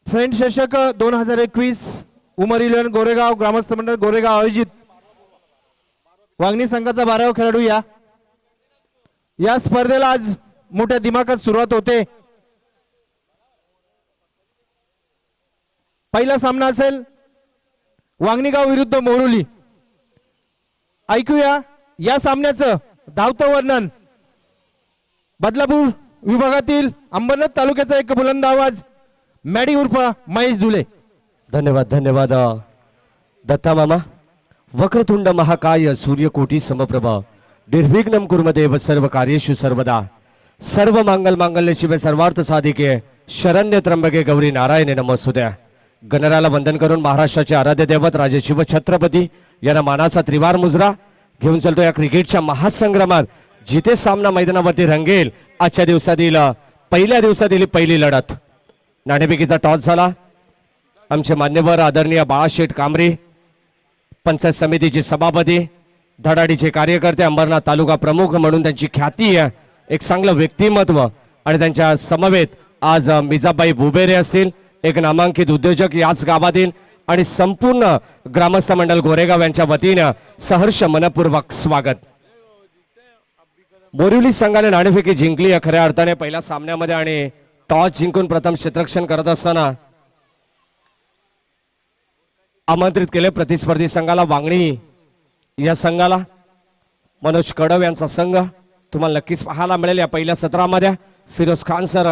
Friend चषक 2021 उमर 11 गोरेगाव ग्रामस्थ मंडळ गोरेगाव आयोजित वांगणी संघाचा 12वा खेळाडू या स्पर्धेला आज मोठ्या दिमाखात सुरुवात होते। पहिला सामना असेल वांगणीगाव विरुद्ध मोरुली। ऐकूया या सामन्याचं धावतं वर्णन। बदलापूर विभागातील अंबरनाथ तालुक्याचा एक बुलंद आवाज मॅडी उर्फ महेश दुले। धन्यवाद धन्यवाद दत्ता मामा। वक्रतुंड महाकाय सूर्यकोटी समप्रभा निर्विघ्नं कुर्मदेव सर्व कार्येषु सर्वदा सर्व मांगल मांगल्य शिवे सर्वार्थ साधिके शरण्य त्र्यंबके गौरी नारायणे नमोस्तुते। गणराला वंदन करून महाराष्ट्राचे आराध्य दैवत राजे शिव छत्रपती यांना मानाचा त्रिवार मुजरा घेऊन चलतो या क्रिकेटच्या महासंग्रामात जिथे सामना मैदानावरती रंगेल। आजच्या दिवसातील पहिल्या दिवसातील पहिली लढत नाणेफेकीचा टॉस झाला। आमचे मान्यवर आदरणीय बाळाशेठ कांबरे पंचायत समितीचे सभापती धडाडीचे कार्यकर्ते अंबरनाथ तालुका प्रमुख म्हणून त्यांची ख्याती आहे, एक चांगलं व्यक्तिमत्व आणि त्यांच्या समवेत आज मिजाबाई बुबेरे असतील एक नामांकित उद्योजक याच गावातील आणि संपूर्ण ग्रामस्थ मंडळ गोरेगाव यांच्या वतीने सहर्ष मनपूर्वक स्वागत। बोरिवली संघाने नाणेफेकी जिंकली आहे खऱ्या अर्थाने पहिल्या सामन्यामध्ये आणि टॉस जिंकून प्रथम क्षेत्ररक्षण करत असताना आमंत्रित केले प्रतिस्पर्धी संघाला वांगणी या संघाला मनोज कडव यांचा संघ तुम्हाला नक्कीच पाहायला मिळेल। या पहिल्या सत्रामध्ये फिरोज खान सर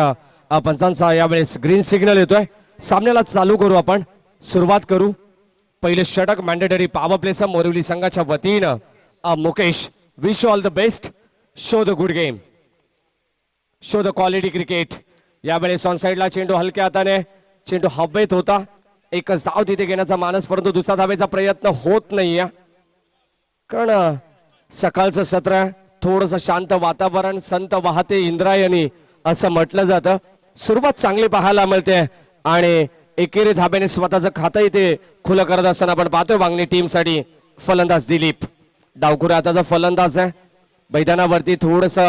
पंचांचा यावेळेस ग्रीन सिग्नल येतोय। सामन्याला चालू करू, आपण सुरुवात करू। पहिले षटक मॅन्डेटरी पॉवर प्लेचा मोरिवली संघाच्या वतीनं Mukesh wish all the best, show the good game, show the quality cricket. यावेळेस ऑन साइडला चेंडू हलक्या हाताने चेंडू हवेत होता, एकच धाव तिथे घेण्याचा मानस परंतु दुसरा धावेचा प्रयत्न होत नाहीये कारण सकाळचं सत्र थोडस शांत वातावरण संत वाहते इंद्रायणी असं म्हटलं जातं। सुरुवात चांगली पाहायला मिळते आणि एकेरी धाब्याने स्वतःचं खातं इथे खुलं करत असताना आपण पाहतोय वांगणी टीम साठी फलंदाज दिलीप डावखुरे आताचा फलंदाज आहे। मैदानावरती थोडस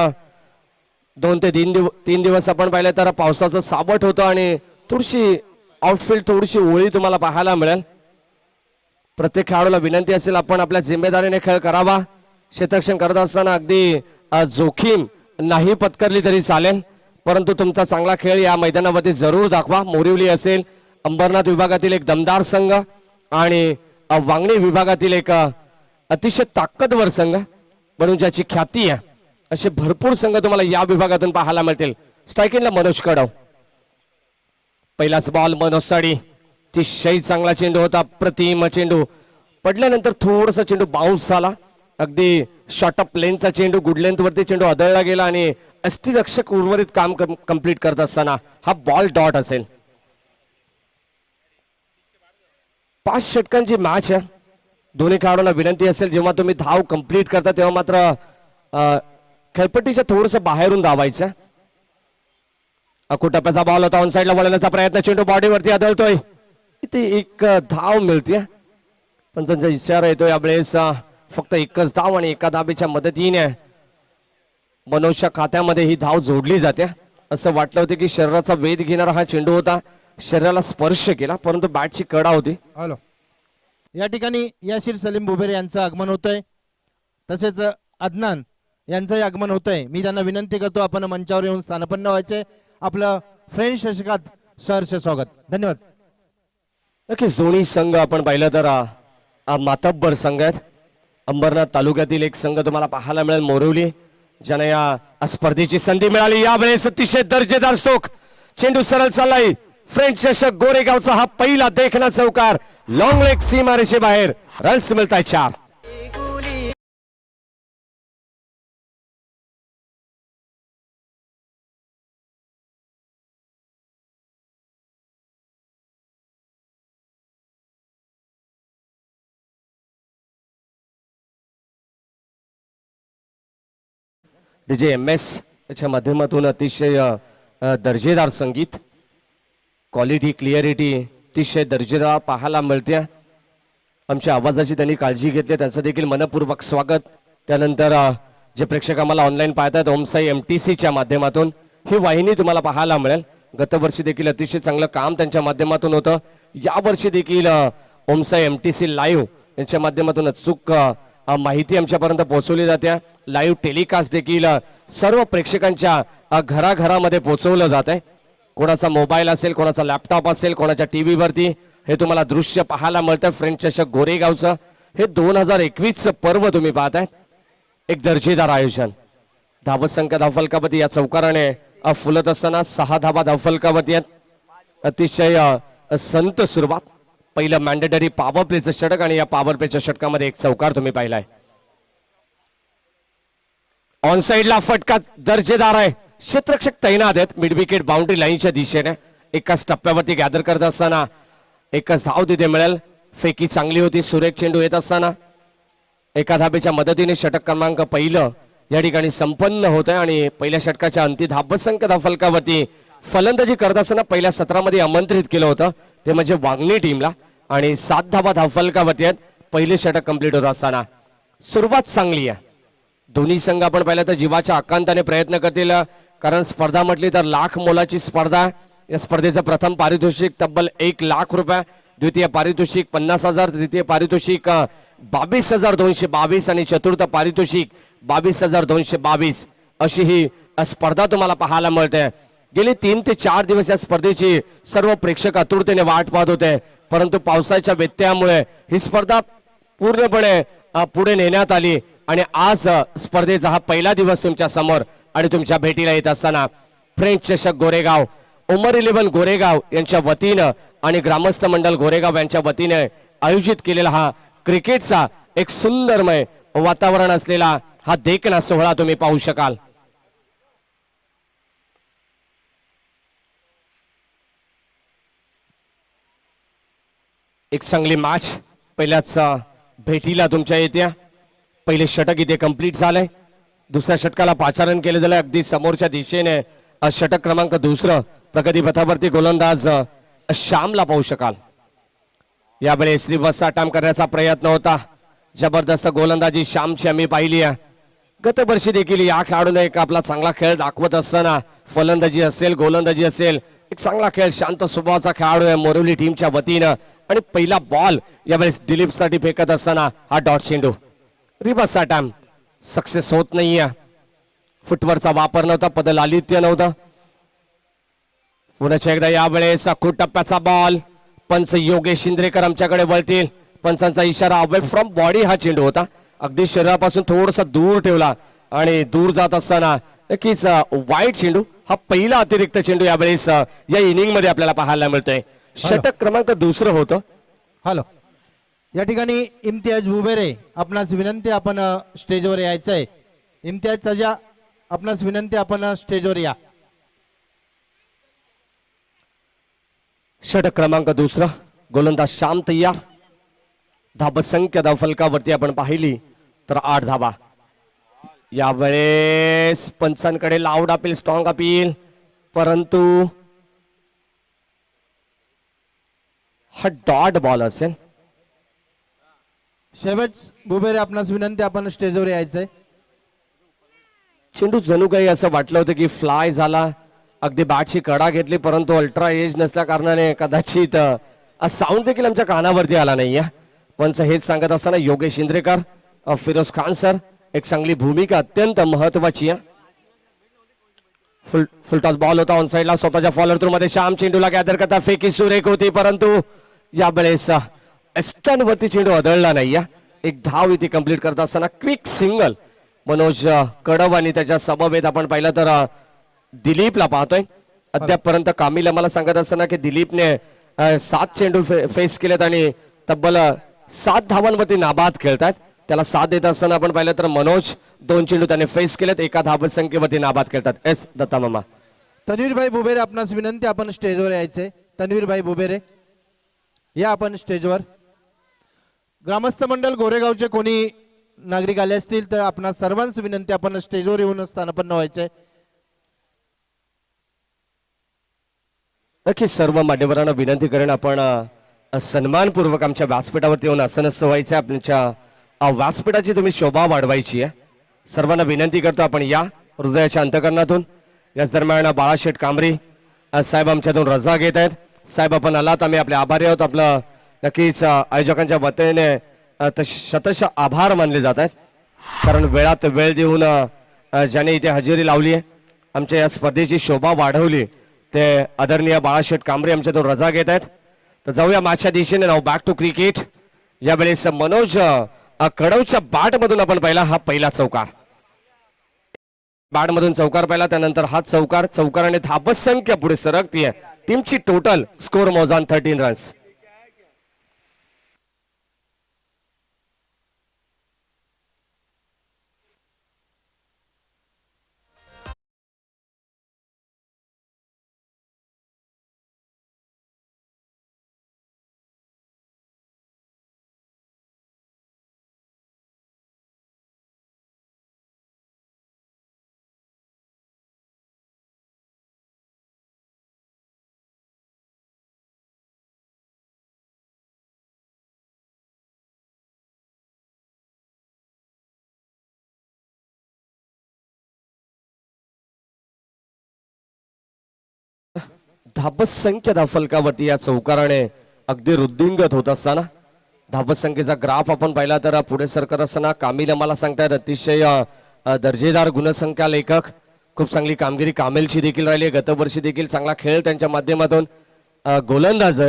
2 ते 3 दिवस आपण पाहिलं तर पावसाचं सावट होतं आणि थोडीशी आउटफील्ड थोडीशी ओळी तुम्हाला पाहायला मिळेल। प्रत्येक खेळाडूला विनंती असेल आपण आपल्या जिम्मेदारीने खेळ करावा। क्षेत्ररक्षण करत असताना अगदी जोखीम नाही पत्करली तरी चालेल परंतु तुमचा चांगला खेळ या मैदानावरती जरूर दाखवा। मोरिवली असेल अंबरनाथ विभागातील एक दमदार संघ आणि वांगणी विभागातील एक अतिशय ताकदवर संघ म्हणून ज्याची ख्याती आहे असे भरपूर संघ तुम्हाला या विभागातून पाहायला मिळतील। स्ट्रायकिंगला मनोज कडव, पहिलाच बॉल मनोज साडी, अतिशय चांगला चेंडू होता, प्रतिम चेंडू पडल्यानंतर थोडासा चेंडू बाउन्स झाला, अगदी शॉर्ट ऑफ लेनचा चेंडू गुड लेंथ वरती चेंडू आदळला गेला आणि अस्थिरक्षक उर्वरित काम कंप्लीट करत असताना हा बॉल डॉट असेल। 5 षटकांची मॅच आहे। दोन्ही खेळाडूंना विनंती असेल जेव्हा तुम्ही धाव कंप्लीट करता तेव्हा मात्र खेळपट्टीच्या थोडस बाहेरून धावायचं। अकुटप्प्याचा बॉल होता, ऑन साइडला वळण्याचा प्रयत्न, चेंडू बॉडीवरती आदळतोय, इथे एक धाव मिळते पण त्यांचा इशारा येतोय यावेळेस फक्त एकच धाव आणि एका धावेच्या मदतीने मनोजच्या खात्यामध्ये ही धाव जोडली जाते। असं वाटलं होतं की शरीराचा वेध घेणारा हा चेंडू होता, शरीराला स्पर्श केला परंतु बॅटची कडा होती। हॅलो, या ठिकाणी याशीर सलीम बुबेरे यांचं आगमन होतंय तसेच अदनान यांचंही आगमन होतंय। मी त्यांना विनंती करतो आपण मंचावर येऊन स्थानपन्न व्हायचे। आपलं फ्रेंच चषकात सहर्ष स्वागत, धन्यवाद। नक्कीच दोन्ही संघ आपण पाहिलं तर मातब्बर संघ आहेत। अंबरनाथ तालुक्यातील एक संघ तुम्हाला पाहायला मिळेल मोरिवली ज्यांना या स्पर्धेची संधी मिळाली। यावेळेस अतिशय दर्जेदार स्ट्रोक, चेंडू सरळ चाललाय। फ्रेंच चषक गोरेगावचा हा पहिला देखना चौकार, लॉंग लेग सीमारेषे बाहेर, रन्स मिळताय 4। डीजे MS याच्या माध्यमातून अतिशय दर्जेदार संगीत, क्वालिटी क्लिअरिटी अतिशय दर्जेदार पाहायला मिळते। आमच्या आवाजाची त्यांनी काळजी घेतली, त्यांचं देखील मनपूर्वक स्वागत। त्यानंतर जे प्रेक्षक आम्हाला ऑनलाईन पाहतात ओमसाई MTCच्या माध्यमातून ही वाहिनी तुम्हाला पाहायला मिळेल। गतवर्षी देखील अतिशय चांगलं काम त्यांच्या माध्यमातून होतं. यावर्षी देखील ओमसाई MTC लाईव्ह यांच्या माध्यमातून अचूक माहिती आमच्यापर्यंत पोहोचवली जाते. लाईव्ह टेलिकास्ट देखील सर्व प्रेक्षकांच्या घराघरामध्ये पोहोचवलं जात आहे. कोणाचा मोबाईल असेल, कोणाचा लॅपटॉप असेल, कोणाच्या टीव्ही वरती हे तुम्हाला दृश्य पाहायला मिळतं. फ्रेंच चषक गोरेगावचं हे 2021चं पर्व तुम्ही पाहताय. एक दर्जेदार आयोजन. धावत संख्या धावफलकावरती या चौकाराने फुलत असताना 6 धावा धावफलकावरती आहेत. अतिशय संत सुरुवात. पहिलं मॅन्डेटरी पॉवर प्लेचं षटक आणि या पॉवर प्लेच्या षटकामध्ये एक चौकार तुम्ही पाहिलाय. ऑन साइडला फटका दर्जेदार आहे. क्षेत्ररक्षक तैनात आहेत मिड विकेट बाउंड्री लाईनच्या दिशेने. एकाच टप्प्यावरती गॅदर करत असताना एकच धाव तिथे मिळेल. फेकी चांगली होती. सुरेख चेंडू येत असताना एका धाबेच्या मदतीने षटक क्रमांक पहिलं या ठिकाणी संपन्न होत आहे. आणि पहिल्या षटकाच्या अंतिम धावसंख्या धावफलकावरती फलंदाजी करत असताना पहिल्या सत्रामध्ये आमंत्रित केलं होतं ते म्हणजे वांगणी टीमला. आणि 7 धावा धावफलकावरती आहेत पहिले षटक कंप्लीट होत असताना. सुरुवात चांगली आहे. दोन्ही संघ आपण पाहिलं तर जीवाच्या आकांताने प्रयत्न करतील. कारण स्पर्धा म्हटली तर लाख मोलाची स्पर्धा. या स्पर्धेचं प्रथम पारितोषिक तब्बल 1 लाख रुपये, द्वितीय पारितोषिक 50,000, तृतीय पारितोषिक 22,222 आणि चतुर्थ पारितोषिक 22,222 अशी ही स्पर्धा तुम्हाला पाहायला मिळते. गेली 3 ते 4 दिवस या स्पर्धेची सर्व प्रेक्षक आतुरतेने वाट पाहत होते. परंतु पावसाच्या व्यत्ययामुळे ही स्पर्धा पूर्णपणे पुढे नेण्यात आली. आणि आज स्पर्धेचा हा पहिला दिवस तुमच्या समोर आणि तुमच्या भेटीला येत असताना फ्रेंच चषक गोरेगाव, उमर 11 गोरेगाव यांच्या वतीनं आणि ग्रामस्थ मंडळ गोरेगाव यांच्या वतीने आयोजित केलेला हा क्रिकेटचा एक सुंदरमय वातावरण असलेला हा देखणा सोहळा तुम्ही पाहू शकाल. एक चांगली मॅच पहिल्याच भेटीला तुमच्या येत्या. पहिले षटक इथे कंप्लीट झालंय. दुसऱ्या षटकाला पाचारण केले झालंय. अगदी समोरच्या दिशेने षटक क्रमांक 2 प्रगती पथावरती गोलंदाज श्यामला पाहू शकाल. यावेळेस रिव्हर्स अटॅम्प करण्याचा प्रयत्न होता. जबरदस्त गोलंदाजी श्यामची आम्ही पाहिली आहे. गत वर्षी देखील या खेळाडूने एक आपला चांगला खेळ दाखवत असताना फलंदाजी असेल, गोलंदाजी असेल, एक चांगला खेळ, शांत स्वभावाचा खेळाडू आहे मोरवली टीमच्या वतीनं. आणि पहिला बॉल यावेळेस दिलीप साठी फेकत असताना हा डॉट चेंडू. रिव्हर्स अटॅम्प सक्सेस होत नाहीये. फुटवरचा वापर नव्हता, पदलालित्य नव्हतं. पुन्हा एकदा यावेळेस खूप टप्प्याचा बॉल. पंच योगेश इंद्रेकर आमच्याकडे वळतील. पंचांचा इशारा अवे फ्रॉम बॉडी हा चेंडू होता. अगदी शरीरापासून थोडासा दूर ठेवला आणि दूर जात असताना नक्कीच वाईट चेंडू. हा पहिला अतिरिक्त चेंडू यावेळेस या इनिंग मध्ये आपल्याला पाहायला मिळतोय. षटक क्रमांक 2 होतं. हॅलो, या ठिकाणी इम्तियाज बुबेरे आपणास विनंती आपण स्टेजवर यायचंय. इम्तियाज सजा आपणास विनंती आपण स्टेजवर या. षटक क्रमांक 2 गोलंदाज श्याम तयार. धावसंख्या धावफलकावरती आपण पाहिली तर 8 धावा. यावेळेस पंचांकडे लाऊड अपील, स्ट्रॉंग अपील, परंतु हा डॉट बॉल असेल. शेवट बुबेरे आपणास विनंती आपण स्टेजवर यायचंय. चेंडू जणू काही असं वाटलं होतं की फ्लाय झाला. अगदी बॅटची कडा घेतली, परंतु अल्ट्रा एज नसल्या कारणाने कदाचित साऊंड देखील आमच्या कानावरती आला नाहीये. पंच हेच सांगत असताना योगेश इंद्रेकर, फिरोज खान सर, एक चांगली भूमिका अत्यंत महत्वाची आहे. फुलटॉस बॉल होता ऑन साइडला. स्वतःच्या फॉलोअर थ्रू मध्ये श्याम चेंडूला गॅदर करता फेकी सुरेख होती, परंतु यावेळेस एस्टन वरती चेंडू आदळला नाही. एक धाव इथे कंप्लीट करत असताना क्विक सिंगल मनोज कडव आणि त्याच्या समवेत आपण पाहिलं तर दिलीपला पाहतोय. अद्यापपर्यंत कामीला मला सांगत असताना की दिलीपने 7 चेंडू फेस केलेत आणि तब्बल 7 धावांवरती नाबाद खेळतात. त्याला साथ देत असताना आपण पाहिलं तर मनोज 2 चेंडू त्याने फेस केलेत, एका धाव संख्येवरती नाबाद खेळतात. एस दत्ता मामा. तन्वीरभाई बुबेरे आपणास विनंती आपण स्टेजवर यायचे. तन्वीरभाई बुबेरे या आपण स्टेजवर. ग्रामस्थ मंडळ गोरेगावचे कोणी नागरिक आले असतील तर आपणास सर्वांची विनंती आपण स्टेजवर येऊन स्थानापन्न व्हायचे. नक्की सर्व मान्यवरांना विनंती करेन आपण सन्मानपूर्वक आमच्या व्यासपीठावरती येऊन आसनस्थ व्हायचं. आपल्या व्यासपीठाची तुम्ही शोभा वाढवायची आहे. सर्वांना विनंती करतो आपण या हृदयाच्या अंतकरणातून. याच दरम्यान बाळाशेठ कांबरी साहेब आमच्यातून रजा घेत आहेत. साहेब आपण आलात, आम्ही आपले आभारी आहोत. आपलं नक्कीच आयोजकांच्या वतीने शतशः आभार मानले जात आहेत, कारण वेळात वेळ देऊन ज्याने इथे हजेरी लावली आहे, आमच्या या स्पर्धेची शोभा वाढवली, ते आदरणीय बाळाशेठ कांबरे आमच्यातून रजा घेत आहेत. तर जाऊया मागच्या दिशेने. नाव बॅक टू क्रिकेट. यावेळेस मनोज कडवच्या बॅटमधून आपण पाहिला हा पहिला चौकार. बॅटमधून चौकार पाहिला, त्यानंतर हा चौकाराने धाबस संख्या पुढे सरकतीये. टीमची टोटल स्कोर मोजान 13 रन्स. धाबस संख्या धाफलकावरती या चौकाराने अगदी वृद्धिंगत होत असताना धाबस संख्येचा ग्राफ आपण पाहिला तर पुढे सरकत असताना कामिल आम्हाला सांगतायत अतिशय दर्जेदार गुणसंख्या लेखक, खूप चांगली कामगिरी कामिलची देखील राहिली. गतवर्षी देखील चांगला खेळ त्यांच्या माध्यमातून. गोलंदाज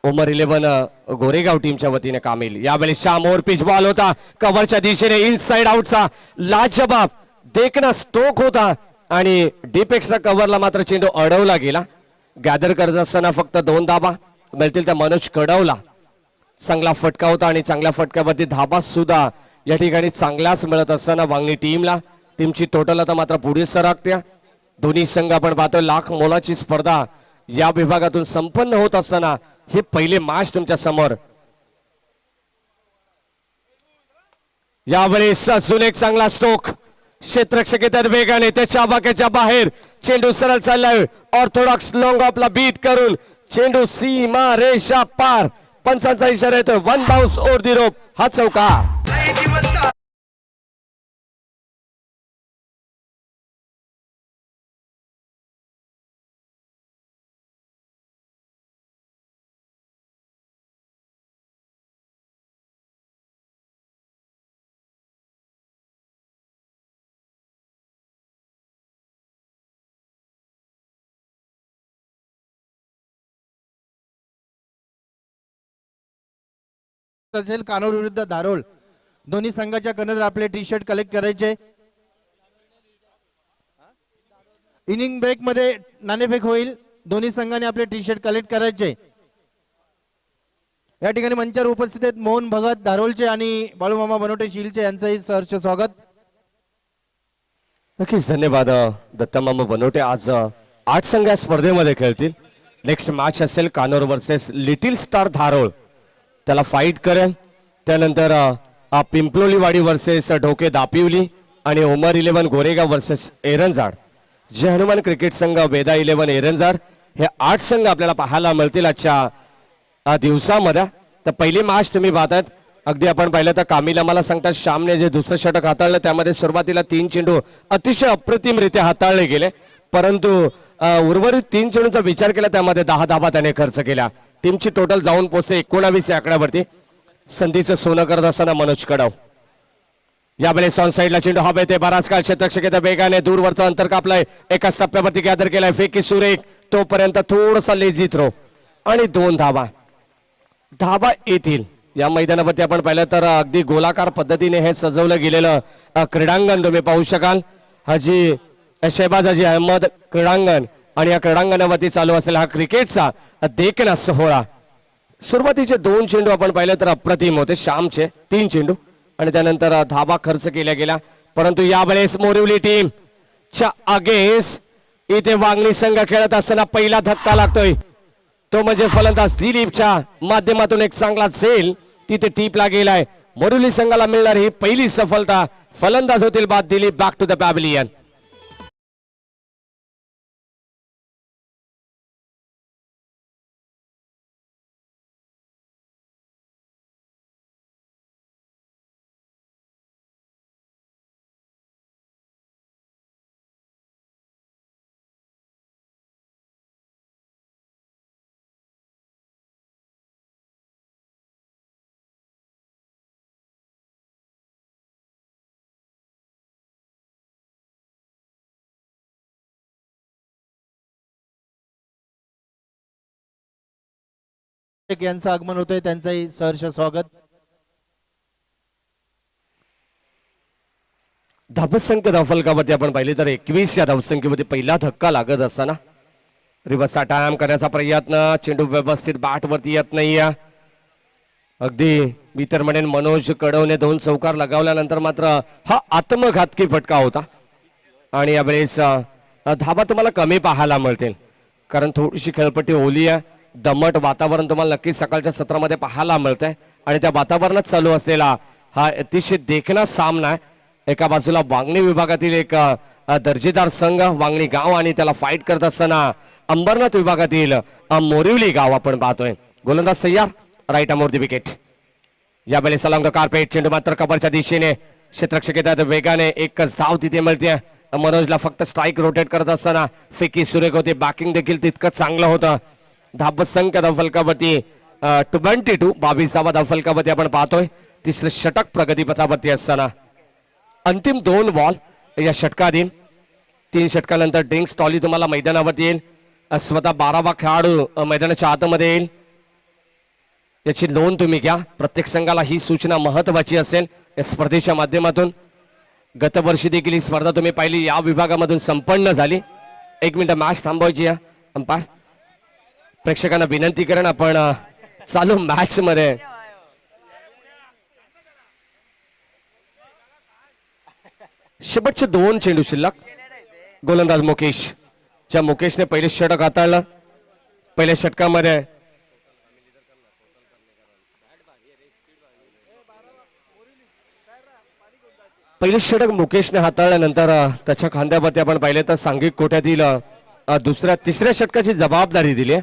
ओमर 11 गोरेगाव टीमच्या वतीने कामिल. यावेळी शामोर पिच बॉल होता कव्हरच्या दिशेने, इनसाइड आउटचा लाजवाब देखना स्ट्रोक होता आणि डीपेक्सच्या कव्हरला मात्र चेंडू अडवला गेला. गॅदर करत असताना फक्त 2 धाबा मिळतील त्या मनोज कडवला. चांगला फटका होता आणि चांगल्या फटक्यावरती धाबा सुद्धा या ठिकाणी चांगलाच मिळत असताना वांगणी टीमची टोटल आता मात्र पुढे सरकते. दोन्ही संघ आपण पाहतोय लाख मोलाची स्पर्धा या विभागातून संपन्न होत असताना हे पहिले मॅच तुमच्या समोर. यावेळेस अजून एक चांगला स्ट्रोक. क्षेत्ररक्षक येतात वेगाने, त्याच्या बाक्याच्या बाहेर चेंडू सरळ चाललाय. ऑर्थोडॉक्स लॉंग ऑफला बीट करून चेंडू सीमा रेषा पार. पंचांचा इशारा येतोय. 1 बाउन्स ओव्हर दी रोप. हा चौकार. असेल कानूर विरुद्ध धारोळ. दोन्ही संघाच्या कर्णधार आपले टी शर्ट कलेक्ट करायचे. इनिंग ब्रेक मध्ये नाणेफेक होईल. दोन्ही संघाने आपले टी शर्ट कलेक्ट करायचे. या ठिकाणी मंचावर उपस्थित आहेत मोहन भगत धारोळचे आणि बाळूमामा बनोटे शिलचे, यांचंही सहर्ष स्वागत. नक्कीच धन्यवाद दत्तामामा बनोटे. आज 8 संघ या स्पर्धेमध्ये खेळतील. नेक्स्ट मॅच असेल कानोर वर्सेस लिटिल स्टार धारोळ, त्याला फाईट करेल. त्यानंतर पिंपलोलीवाडी वर्सेस ढोके दापिवली आणि ओमर 11 गोरेगाव वर्सेस एरंजाड. जय हनुमान क्रिकेट संघ वेदा 11 एरंजाड, हे 8 संघ आपल्याला पाहायला मिळतील आजच्या दिवसामध्ये. तर पहिली मॅच तुम्ही पाहतात. अगदी आपण पाहिलं तर कामिल आम्हाला सांगतात श्यामने जे दुसरं षटक हाताळलं त्यामध्ये सुरुवातीला 3 चेंडू अतिशय अप्रतिमरित्या हाताळले गेले, परंतु उर्वरित 3 चेंडूचा विचार केला त्यामध्ये 10 धाबा त्याने खर्च केल्या. टीमची टोटल जाऊन पोहोचते 19 या आकड्यावरती. संधीचं सोनं करत असताना मनोज कडव. यावेळेस ऑन साईडला चेंडू हवे ते बराच काळ क्षेत्ररक्षक येते वेगाने, दूरवरचं अंतर कापलंय, एकाच टप्प्यावरती गॅदर केलाय. फेकी सुरेख, तोपर्यंत थोडासा लेझी थ्रो आणि 2 धाबा येतील. या मैदानावरती आपण पाहिलं तर अगदी गोलाकार पद्धतीने हे सजवलं गेलेलं क्रीडांगण तुम्ही पाहू शकाल. हाजी शहबाज हाजी अहमद क्रीडांगण आणि या क्रीडांगणावरती चालू असलेला हा क्रिकेटचा देखणा सोहळा. सुरुवातीचे 2 चेंडू आपण पाहिलं तर अप्रतिम होते श्यामचे, 3 चेंडू आणि त्यानंतर धाबा खर्च केल्या गेल्या. परंतु यावेळेस मोरिवली टीम च्या अगेन्स्ट इथे वांगणी संघ खेळत असताना पहिला धक्का लागतोय, तो म्हणजे फलंदाज दिलीपच्या माध्यमातून एक चांगला झेल तिथे टीपला गेलाय. मोरिवली संघाला मिळणार ही पहिली सफलता. फलंदाज होतील बाद Dilip. Back to the pavilion. यांचं आगमन होतंय, त्यांचंही सहर्ष स्वागत. धावसंख्य धावफलकावरती आपण पाहिले तर 21 या धावसंख्येमध्ये पहिला धक्का लागत असताना रिव्हर्स अटॅम्प करण्याचा प्रयत्न, चेंडू व्यवस्थित बॅट वरती येत नाहीये. अगदी मी तर म्हणेन मनोज कडवने 2 चौकार लगावल्यानंतर मात्र हा आत्मघातकी फटका होता आणि यावेळेस धावा तुम्हाला कमी पाहायला मिळतील कारण थोडीशी खेळपट्टी ओली आहे. दमट वातावरण तुम्हाला नक्कीच सकाळच्या सत्रामध्ये पाहायला मिळतंय आणि त्या वातावरणात चालू असलेला हा अतिशय देखणा सामना आहे. एका बाजूला वांगणी विभागातील एक दर्जेदार संघ वांगणी गाव आणि त्याला फाईट करत असताना अंबरनाथ विभागातील मोरिवली गाव आपण पाहतोय. गोलंदाज सय्यार, राईट अमोर विकेट. यावेळेस अलॉंग द कार्पेट, चेंडू मात्र कबरच्या दिशेने क्षेत्ररक्षक येतात वेगाने, एकच धाव तिथे मिळते. मनोजला फक्त स्ट्राईक रोटेट करत असताना फेकी सुरेख होते, बॅकिंग देखील तितकं चांगलं होतं. धावसंख्य धावफलकावरती 22 धावा धावफलकावरती आपण पाहतोय. तिसरं षटक प्रगतीपथावरती असताना अंतिम 2 बॉल या षटकात येईल. 3 षटकानंतर डिंग स्टॉली तुम्हाला मैदानावरती येईल. स्वतः 12वा खेळाडू मैदानाच्या आतमध्ये येईल. याची नोंद तुम्ही घ्या. प्रत्येक संघाला ही सूचना महत्वाची असेल या स्पर्धेच्या माध्यमातून. गतवर्षी देखील ही स्पर्धा तुम्ही पाहिली, या विभागामधून संपन्न झाली. 1 मिनिट मॅच थांबवायची आहे. अंपायर प्रेक्षकांना विनंती करेन आपण चालू मॅच मध्ये शेवटचे 2 चेंडू शिल्लक. गोलंदाज मुकेश, ज्या मुकेशने पहिले षटक हाताळलं. पहिल्या षटकामध्ये पहिले षटक मुकेशने हाताळल्यानंतर त्याच्या खांद्यावरती आपण पाहिले तर सांघिक कोट्यातील तिसऱ्या षटकाची जबाबदारी दिली.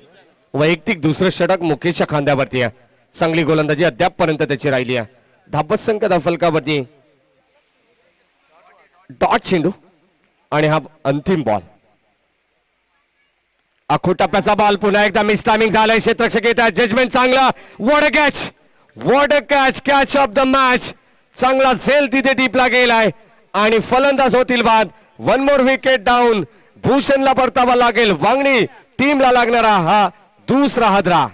वैयक्तिक दुसरं षटक मुकेशच्या खांद्यावरती आहे. चांगली गोलंदाजी अद्यापपर्यंत त्याची राहिली आहे. धावसंख्य धावफलकावरती डॉट चेंडू आणि हा अंतिम बॉल. आखो टप्प्याचा बॉल पुन्हा एकदा मिस टायमिंग झालाय. क्षेत्ररक्षक येत आहे, जजमेंट चांगला. What a catch, what a catch, catch of the match. चांगला झेल तिथे डीपला गेलाय आणि फलंदाज होतील बाद. 1 मोर विकेट डाऊन. भूषणला परतावा लागेल. वांगणी टीमला लागणारा हा दुसरा हादरा.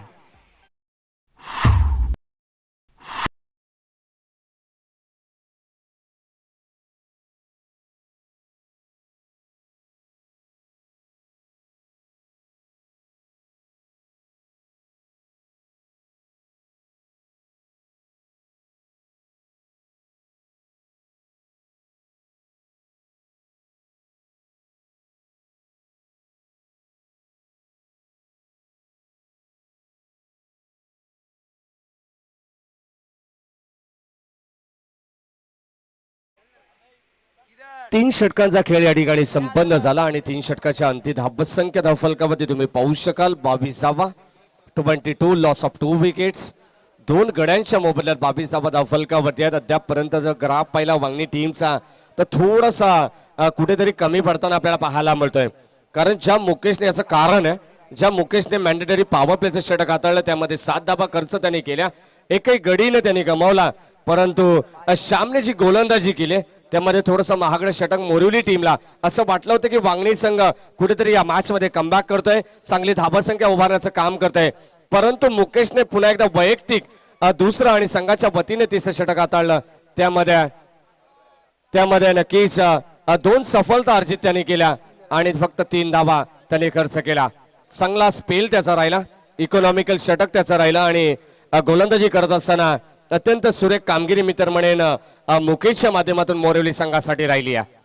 तीन षटकांचा खेळ या ठिकाणी संपन्न झाला आणि 3 षटकाच्या अंती धावसंख्य धावफलकावरती तुम्ही पाहू शकाल 22 धावा, 22 लॉस ऑफ 2 विकेट्स. 2 गड्यांच्या मोबदल्यात 22 धावा धावफलकावरती आहेत. अद्यापपर्यंत जर ग्राफ पाहिला वांगणी टीमचा तर थोडासा कुठेतरी कमी पडताना आपल्याला पाहायला मिळतोय. कारण ज्या मुकेशने, याचं कारण आहे, ज्या मुकेशने मॅन्डेटरी पॉवर प्लेचं षटक हाताळलं त्यामध्ये 7 धावा खर्च त्याने केल्या. एकही गडीनं त्यांनी गमावला. परंतु श्यामने जी गोलंदाजी केली त्यामध्ये थोडंसं महागडं षटक मोरिवली टीमला असं वाटलं होतं की वांगणी संघ कुठेतरी या मॅच मध्ये कमबॅक करतोय, चांगली धावसंख्या उभारण्याचं काम करतोय. परंतु मुकेशने पुन्हा एकदा वैयक्तिक दुसरं आणि संघाच्या वतीने तिसरं षटक हाताळलं. त्यामध्ये नक्कीच 2 सफलता अर्जित त्यांनी केल्या आणि फक्त 3 धावा त्यांनी खर्च केला. चांगला स्पेल त्याचा राहिला, इकॉनॉमिकल षटक त्याचा राहिला आणि गोलंदाजी करत असताना अत्यंत सुरेख कामगिरी मी तर म्हणेन मुकेशच्या माध्यमातून मोरिवली संघासाठी राहिली आहे.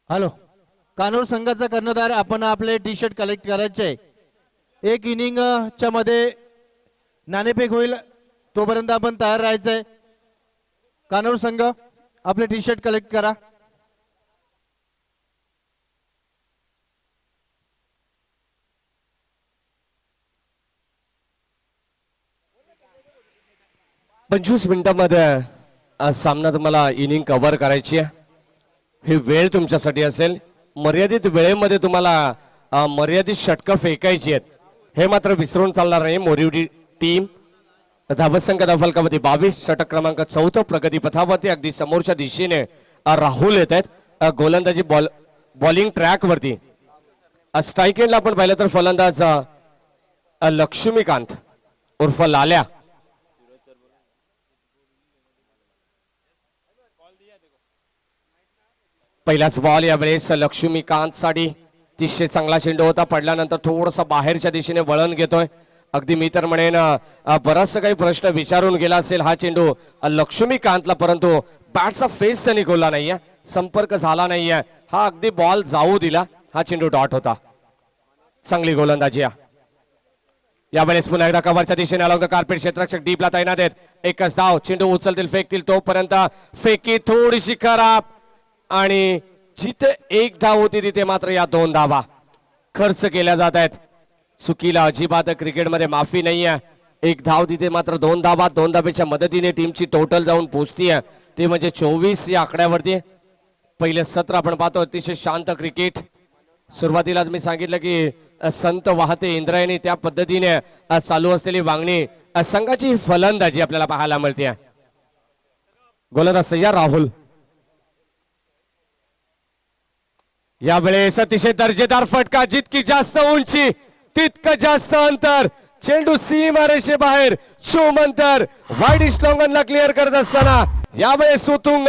हॅलो, कानूर संघाचा कर्णधार, आपण आपले टी शर्ट कलेक्ट करायचे. 1 इनिंग च्या मध्ये नाणेफेक होईल तोपर्यंत आपण तयार राहायचंय. कानूर संघ आपले टी शर्ट कलेक्ट करा. पंचवीस मिनिटांमध्ये सामना तुम्हाला इनिंग कव्हर करायची आहे. ही वेळ तुमच्यासाठी असेल. मर्यादित वेळेमध्ये तुम्हाला मर्यादित षटकं फेकायची आहेत. हे मात्र विसरून चालणार नाही. मोरिवडी टीम धावसंख्या धावफलकावरती 22 षटक क्रमांक 4 प्रगती पथावरती. अगदी समोरच्या दिशेने राहुल येत आहेत गोलंदाजी बॉलिंग ट्रॅक वरती. स्ट्राईक एंडला आपण पाहिलं तर फलंदाज लक्ष्मीकांत उर्फ लाल्या. पहिलाच बॉल यावेळेस लक्ष्मीकांत साठी. अतिशय चांगला चेंडू होता. पडल्यानंतर थोडसा बाहेरच्या दिशेने वळण घेतोय. अगदी मी तर म्हणेन बराचसा काही प्रश्न विचारून गेला असेल हा चेंडू लक्ष्मीकांतला, परंतु बॅटचा फेस त्यांनी खोलला नाहीये, संपर्क झाला नाहीये. हा अगदी बॉल जाऊ दिला. हा चेंडू डॉट होता. चांगली गोलंदाजी यावेळेस पुन्हा एकदा कव्हरच्या दिशेने अलॉंग द कार्पेट क्षेत्ररक्षक डीपला तैनात आहेत. एकच धाव. चेंडू उचलतील फेकतील तोपर्यंत फेकी थोडीशी खराब आणि जिथे एक धाव होती तिथे मात्र या 2 धावा खर्च केल्या जात आहेत. चुकीला अजिबात क्रिकेटमध्ये माफी नाहीये. एक धाव तिथे मात्र 2 धावा. 2 धावेच्या मदतीने टीमची टोटल जाऊन पोहोचतीये ते म्हणजे 24 या आकड्यावरती. पहिले सत्र आपण पाहतो अतिशय शांत क्रिकेट. सुरुवातीलाच मी सांगितलं की संत वाहते इंद्रायणी त्या पद्धतीने चालू असलेली वांगणी संघाची फलंदाजी आपल्याला पाहायला मिळते. गोलंदाज सय्या राहुल. यावेळेस अतिशय दर्जेदार फटका. जितकी जास्त उंची तितकं जास्त अंतर. चेंडू सीमारेषे बाहेर अंतर वाईडिश लॉंगनला क्लिअर करत असताना यावेळेस सुतुंग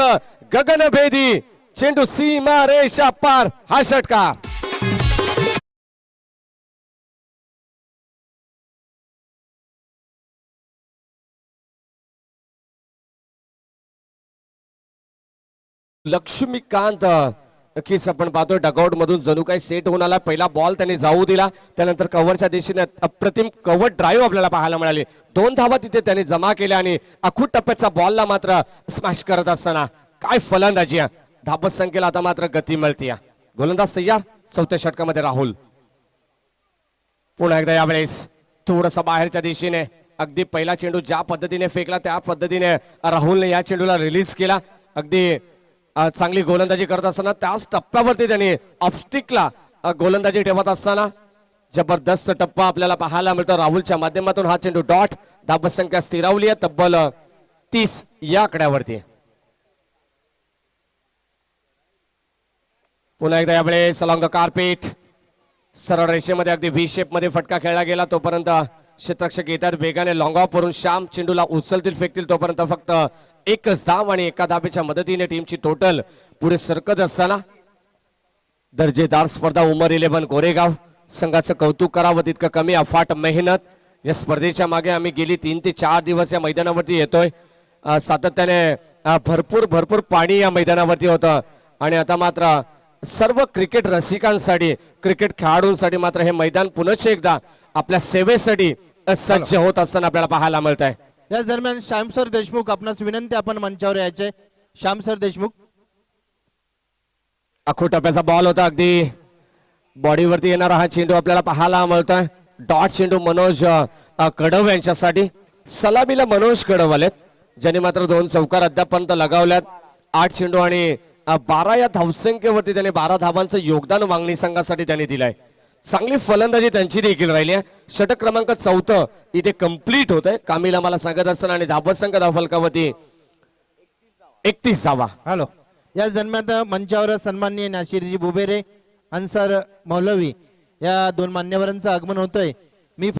गगनभेदी चेंडू सीमारेषा पार. हा षटकार लक्ष्मीकांत नक्कीच आपण पाहतोय डगआउट मधून जणू काही सेट होऊन आला. पहिला बॉल त्यांनी जाऊ दिला. त्यानंतर कव्हरच्या दिशेने अप्रतिम कव्हर ड्राईव्ह आपल्याला पाहायला मिळाली. 2 धावा तिथे त्यांनी जमा केल्या आणि अखूट टप्प्याचा बॉलला मात्र स्मॅश करत असताना काय फलंदाजी. धाबत संख्येला आता मात्र गती मिळते. गोलंदाज तयार. 4थ्या षटकामध्ये राहुल. पुन्हा एकदा यावेळेस थोडस बाहेरच्या दिशेने अगदी पहिला चेंडू ज्या पद्धतीने फेकला त्या पद्धतीने राहुलने या चेंडूला रिलीज केला. अगदी चांगली गोलंदाजी करत असताना त्याच टप्प्यावरती त्यांनी ऑफस्टिकला गोलंदाजी ठेवत असताना जबरदस्त टप्पा आपल्याला पाहायला मिळतो. राहुलच्या माध्यमातून हा चेंडू डॉट. धाबत संख्या स्थिरावली आहे तब्बल 30 या आकड्यावरती. पुन्हा एकदा यावेळेस अलॉंग द कार्पेट सरळ रेषेमध्ये अगदी व्ही शेप मध्ये फटका खेळला गेला. तोपर्यंत क्षेत्ररक्षक येतात वेगाने लॉंग ऑफ वरून. श्याम चेंडूला उचलतील फेकतील तोपर्यंत फक्त एकच धाव आणि एका धावेच्या मदतीने टीमची टोटल पुढे सरकत असताना दर्जेदार स्पर्धा उमर 11 गोरेगाव संघाचं कौतुक करावं तितकं कमी. अफाट मेहनत या स्पर्धेच्या मागे आम्ही गेली 3 ते 4 दिवस या मैदानावरती येतोय. सातत्याने भरपूर पाणी या मैदानावरती होतं आणि आता मात्र सर्व क्रिकेट रसिकांसाठी क्रिकेट खेळाडूंसाठी मात्र हे मैदान पुनश्च एकदा आपल्या सेवेसाठी सज्ज होत असताना आपल्याला पाहायला मिळत आहे. याच दरम्यान श्याम सर देशमुख आपणास विनंती आपण मंचावर यायचे. श्याम सर देशमुख. अखूट टप्प्याचा बॉल होता. अगदी बॉडीवरती येणारा हा चेंडू आपल्याला पाहायला मिळतोय. डॉट चेंडू मनोज कडव यांच्यासाठी. सलामीला मनोज कडव आलेत ज्यांनी मात्र 2 चौकार अद्यापर्यंत लगावल्यात. 8 चेंडू आणि 12 या धावसंख्येवरती त्यांनी 12 धावांचं योगदान वांगणी संघासाठी त्यांनी दिलंय. चांगली फलंदाजी त्यांची देखील राहिली आहे. षटक क्रमांक 4 इथे कंप्लीट होत आहे. कामीला मला सांगत असताना आणि धावत संघ धावफलकावरती 31 धावा. हॅलो. याच दरम्यान मंचावर सन्माननीय नाशिरजी बुबेरे अन्सार मौलवी या 2 मान्यवरांचं आगमन होतंय. मी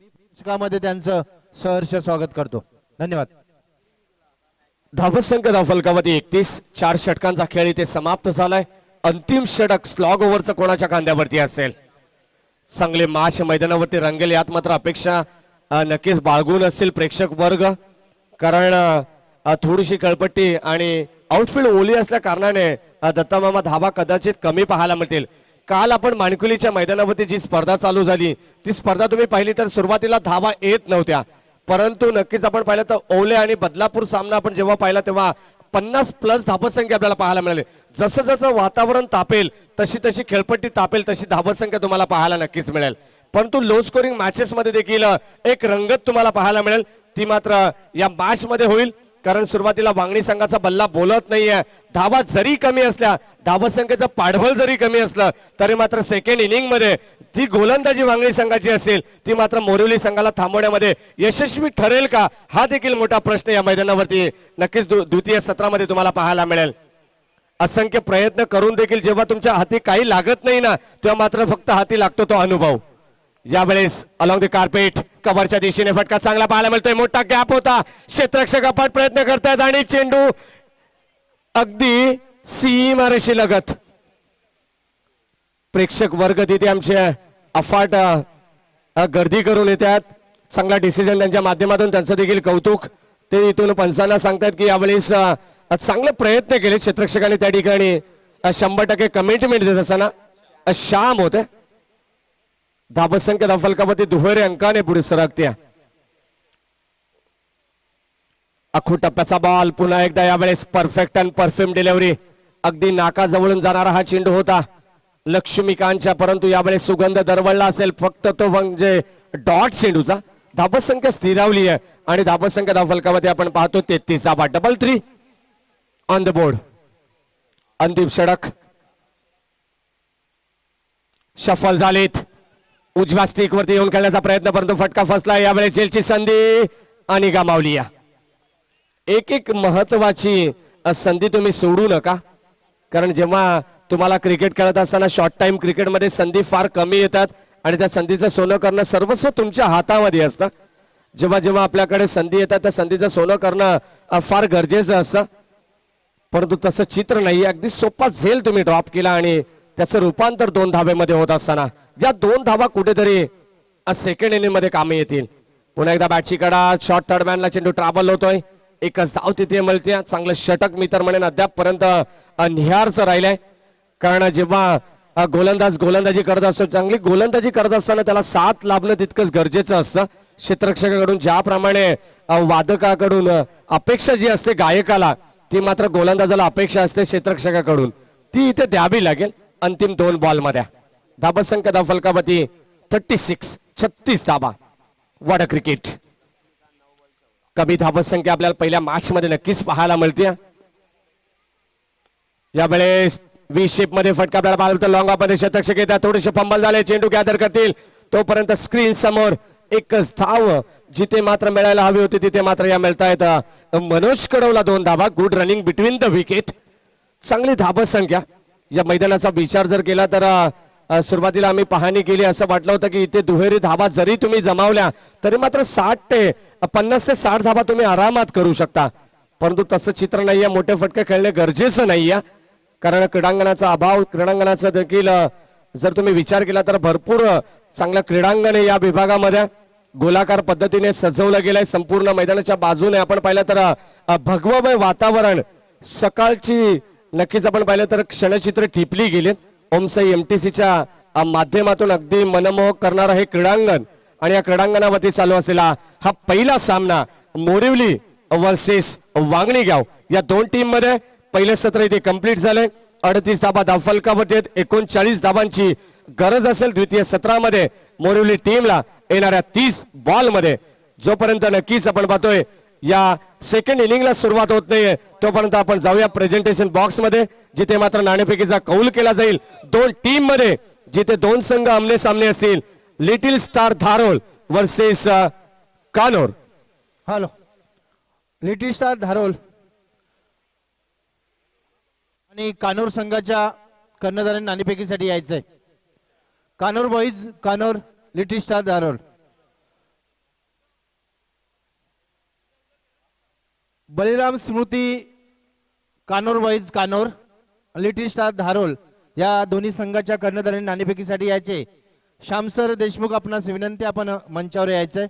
मध्ये त्यांचं सहर्ष स्वागत करतो. धन्यवाद. धावत संघ धावफलकावरती 31. 4 षटकांचा खेळ इथे समाप्त झालाय. अंतिम षटक स्लॉग ओव्हरचं कोणाच्या खांद्यावरती असेल. चांगले मॅच मैदानावरती रंगेल यात मात्र अपेक्षा नक्कीच बाळगून असतील प्रेक्षक वर्ग. कारण थोडीशी कळपट्टी आणि आउटफील्ड ओली असल्या कारणाने दत्तामामा धावा कदाचित कमी पाहायला मिळतील. काल आपण माणकुलीच्या मैदानावरती जी स्पर्धा चालू झाली ती स्पर्धा तुम्ही पाहिली तर सुरुवातीला धावा येत नव्हत्या, परंतु नक्कीच आपण पाहिलं तर ओले आणि बदलापूर सामना आपण जेव्हा पाहिला तेव्हा 50+ धावसंख्या आपल्याला पाहायला मिळाली. जसं जसं वातावरण तापेल तशी तशी खेळपट्टी तापेल तशी धावसंख्या तुम्हाला पाहायला नक्कीच मिळेल. परंतु लो स्कोरिंग मॅचेस मध्ये देखील एक रंगत तुम्हाला पाहायला मिळेल. ती मात्र या मॅच मध्ये होईल. कारण सुरुवातीला वांगणी संघाचा बल्ला बोलत नाहीये. धावा जरी कमी असल्या, धावसंख्येचं पाठबळ जरी कमी असलं तरी मात्र सेकंड इनिंग मध्ये ती गोलंदाजी वांगणी संघाची असेल ती मात्र मोरिवली संघाला थांबवण्यामध्ये यशस्वी ठरेल का, हा देखील मोठा प्रश्न या मैदानावरती नक्कीच द्वितीय सत्रामध्ये तुम्हाला पाहायला मिळेल. असंख्य प्रयत्न करून देखील जेव्हा तुमच्या हाती काही लागत नाही ना, तेव्हा मात्र फक्त हाती लागतो तो अनुभव. यावेळेस अलॉंग द कार्पेट कव्हरच्या दिशेने फटका चांगला पाहायला मिळतोय. मोठा गॅप होता, क्षेत्ररक्षक अपाट प्रयत्न करतायत आणि चेंडू अगदी सीमारेषी लगत. प्रेक्षक वर्ग तिथे आमचे अफाट गर्दी करून येतात. चांगला डिसिजन त्यांच्या माध्यमातून त्यांचं देखील कौतुक. ते इथून पंचांना सांगतात की यावेळेस चांगले प्रयत्न केले क्षेत्ररक्षकांनी त्या ठिकाणी. 100% कमिटमेंट देत असताना शाम होते. धावसंख्या फलकावरती दुहेरी अंकाने पुढे सरकत्या. अखू टप्प्याचा बॉल पुन्हा एकदा यावेळेस परफेक्ट अँड परफ्युम डिलिव्हरी. अगदी नाकाजवळून जाणारा हा चेंडू होता लक्ष्मीकांतच्या, परंतु यावेळेस सुगंध दरवळला असेल फक्त तो म्हणजे डॉट चेंडूचा. धावसंख्या स्थिरावली आहे आणि धावसंख्या फलकावरती आपण पाहतो 33 धावा. 3-3 ऑन द बोर्ड. अंतिम षटक शफल झालीत. उजव्या स्टिक वरती येऊन खेळण्याचा प्रयत्न परंतु फटका फसला. यावेळेस जेलची संधी आणि गमावली. या एक एक महत्वाची संधी तुम्ही सोडू नका, कारण जेव्हा तुम्हाला क्रिकेट खेळत असताना शॉर्ट टाइम क्रिकेटमध्ये संधी फार कमी येतात आणि त्या संधीचं सोनं करणं सर्वस्व तुमच्या हातामध्ये असतं. जेव्हा जेव्हा आपल्याकडे संधी येतात त्या संधीचं सोनं करणं फार गरजेचं असतं, परंतु तसं चित्र नाही. अगदी सोपा झेल तुम्ही ड्रॉप केला आणि त्याचं रूपांतर 2 धावेमध्ये होत असताना या 2 धावा कुठेतरी सेकंड इनिंग मध्ये कामी येतील. पुन्हा एकदा बॅटची कडा, शॉर्ट थर्ड मॅनला चेंडू ट्रॅव्हल होतोय. एकच धाव तिथे मिळते. चांगलं षटक मी तर म्हणेन अद्यापपर्यंत निहारचं राहिलंय, कारण जेव्हा गोलंदाज गोलंदाजी करत असतो, चांगली गोलंदाजी करत असताना त्याला साथ लाभणं तितकंच गरजेचं असतं. क्षेत्ररक्षकाकडून ज्याप्रमाणे वादकाकडून अपेक्षा जी असते गायकाला, ती मात्र गोलंदाजाला अपेक्षा असते क्षेत्ररक्षकाकडून, ती इथे द्यावी लागेल. अंतिम 2 बॉल मध्ये धावसंख्या फलकावरती 36 धावा. What a cricket. कमी धावसंख्या आपल्याला पहिल्या मॅच मध्ये नक्कीच पाहायला मिळते. यावेळेस व्ही शेप मध्ये फटका आपल्याला पाहायला लॉंग ऑफ मध्ये क्षेत्ररक्षक येतात. थोडेसे फंबल झाले, चेंडू गॅदर करतील तोपर्यंत स्क्रीन समोर एकच धाव जिथे मात्र मिळायला हवी होती तिथे मात्र या मिळतायत. मनोज कडवला 2 धावा. Good running between the wicket. चांगली धावसंख्या. या मैदानाचा विचार जर केला तर सुरुवातीला आम्ही पाहणी केली, असं वाटलं होतं की इथे दुहेरी धावा जरी तुम्ही जमावल्या तरी मात्र 50 ते 60 धावा तुम्ही आरामात करू शकता, परंतु तसं चित्र नाहीये. मोठे फटके खेळणे गरजेचं नाहीये, कारण क्रीडांगणाचा अभाव, क्रीडांगणाचा देखील जर तुम्ही विचार केला तर भरपूर चांगलं क्रीडांगण या विभागामध्ये गोलाकार पद्धतीने सजवलं गेलंय. संपूर्ण मैदानाच्या बाजूने आपण पाहिलं तर भगवमय वातावरण. सकाळची नक्कीच आपण पाहिलं तर क्षणचित्र टिपली गेली. ओमसाई एमटीसीच्या माध्यमातून अगदी मनमोहक करणारं हे क्रीडांगण आणि या क्रीडांगणावरती चालू असलेला हा पहिला सामना मोरिवली वर्सेस वांगणीगाव या 2 टीम मध्ये पहिलं सत्र इथे कंप्लीट झालंय. 38 धावा धावफलकावरती आहेत. 39 धावांची गरज असेल द्वितीय सत्रामध्ये मोरिवली टीमला येणाऱ्या 30 बॉल मध्ये. जोपर्यंत नक्कीच आपण पाहतोय या सेकंड इनिंगला सुरुवात होत नाहीये तोपर्यंत आपण जाऊया प्रेझेंटेशन बॉक्स मध्ये, जिथे मात्र नाणेफेकीचा कौल केला जाईल 2 टीम मध्ये, जिथे 2 संघ आमने सामने असतील. Little star Dharol versus Kanor. Hello, little star Dharol आणि कानोर संघाच्या कर्णधारांनी नाणेफेकीसाठी यायचंय. Kanor boys Kanor, little star Dharol. Baliram Smruti Kanor boys Kanor, little star Dharol या दोन्ही संघाच्या कर्णधारांनी नाणेफेकीसाठी यायचे. श्यामसर देशमुख आपणास विनंती, आपण मंचावर यायचंय.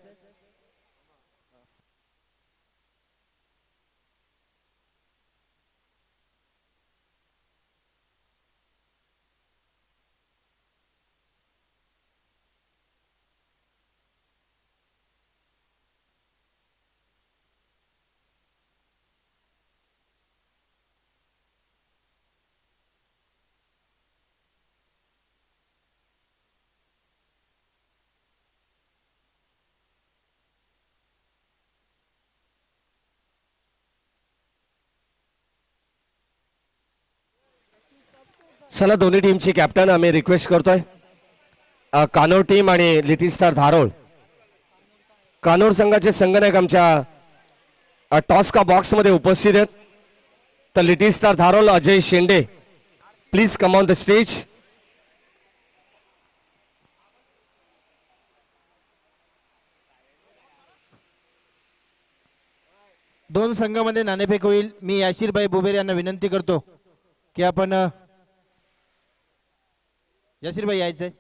चला दोन्ही टीमची कॅप्टन आम्ही रिक्वेस्ट करतोय कानोर टीम आणि लिटिल स्टार धारोळ. कानोर संघाचे संघनायक आमच्या टॉस का बॉक्स मध्ये उपस्थित आहेत. तर little star Dharol Ajay Shende please come on the stage. दोन संघामध्ये नाणेफेक होईल. मी याशीरभाई बुबेर यांना विनंती करतो की आपण याशीरभाई यायचंय.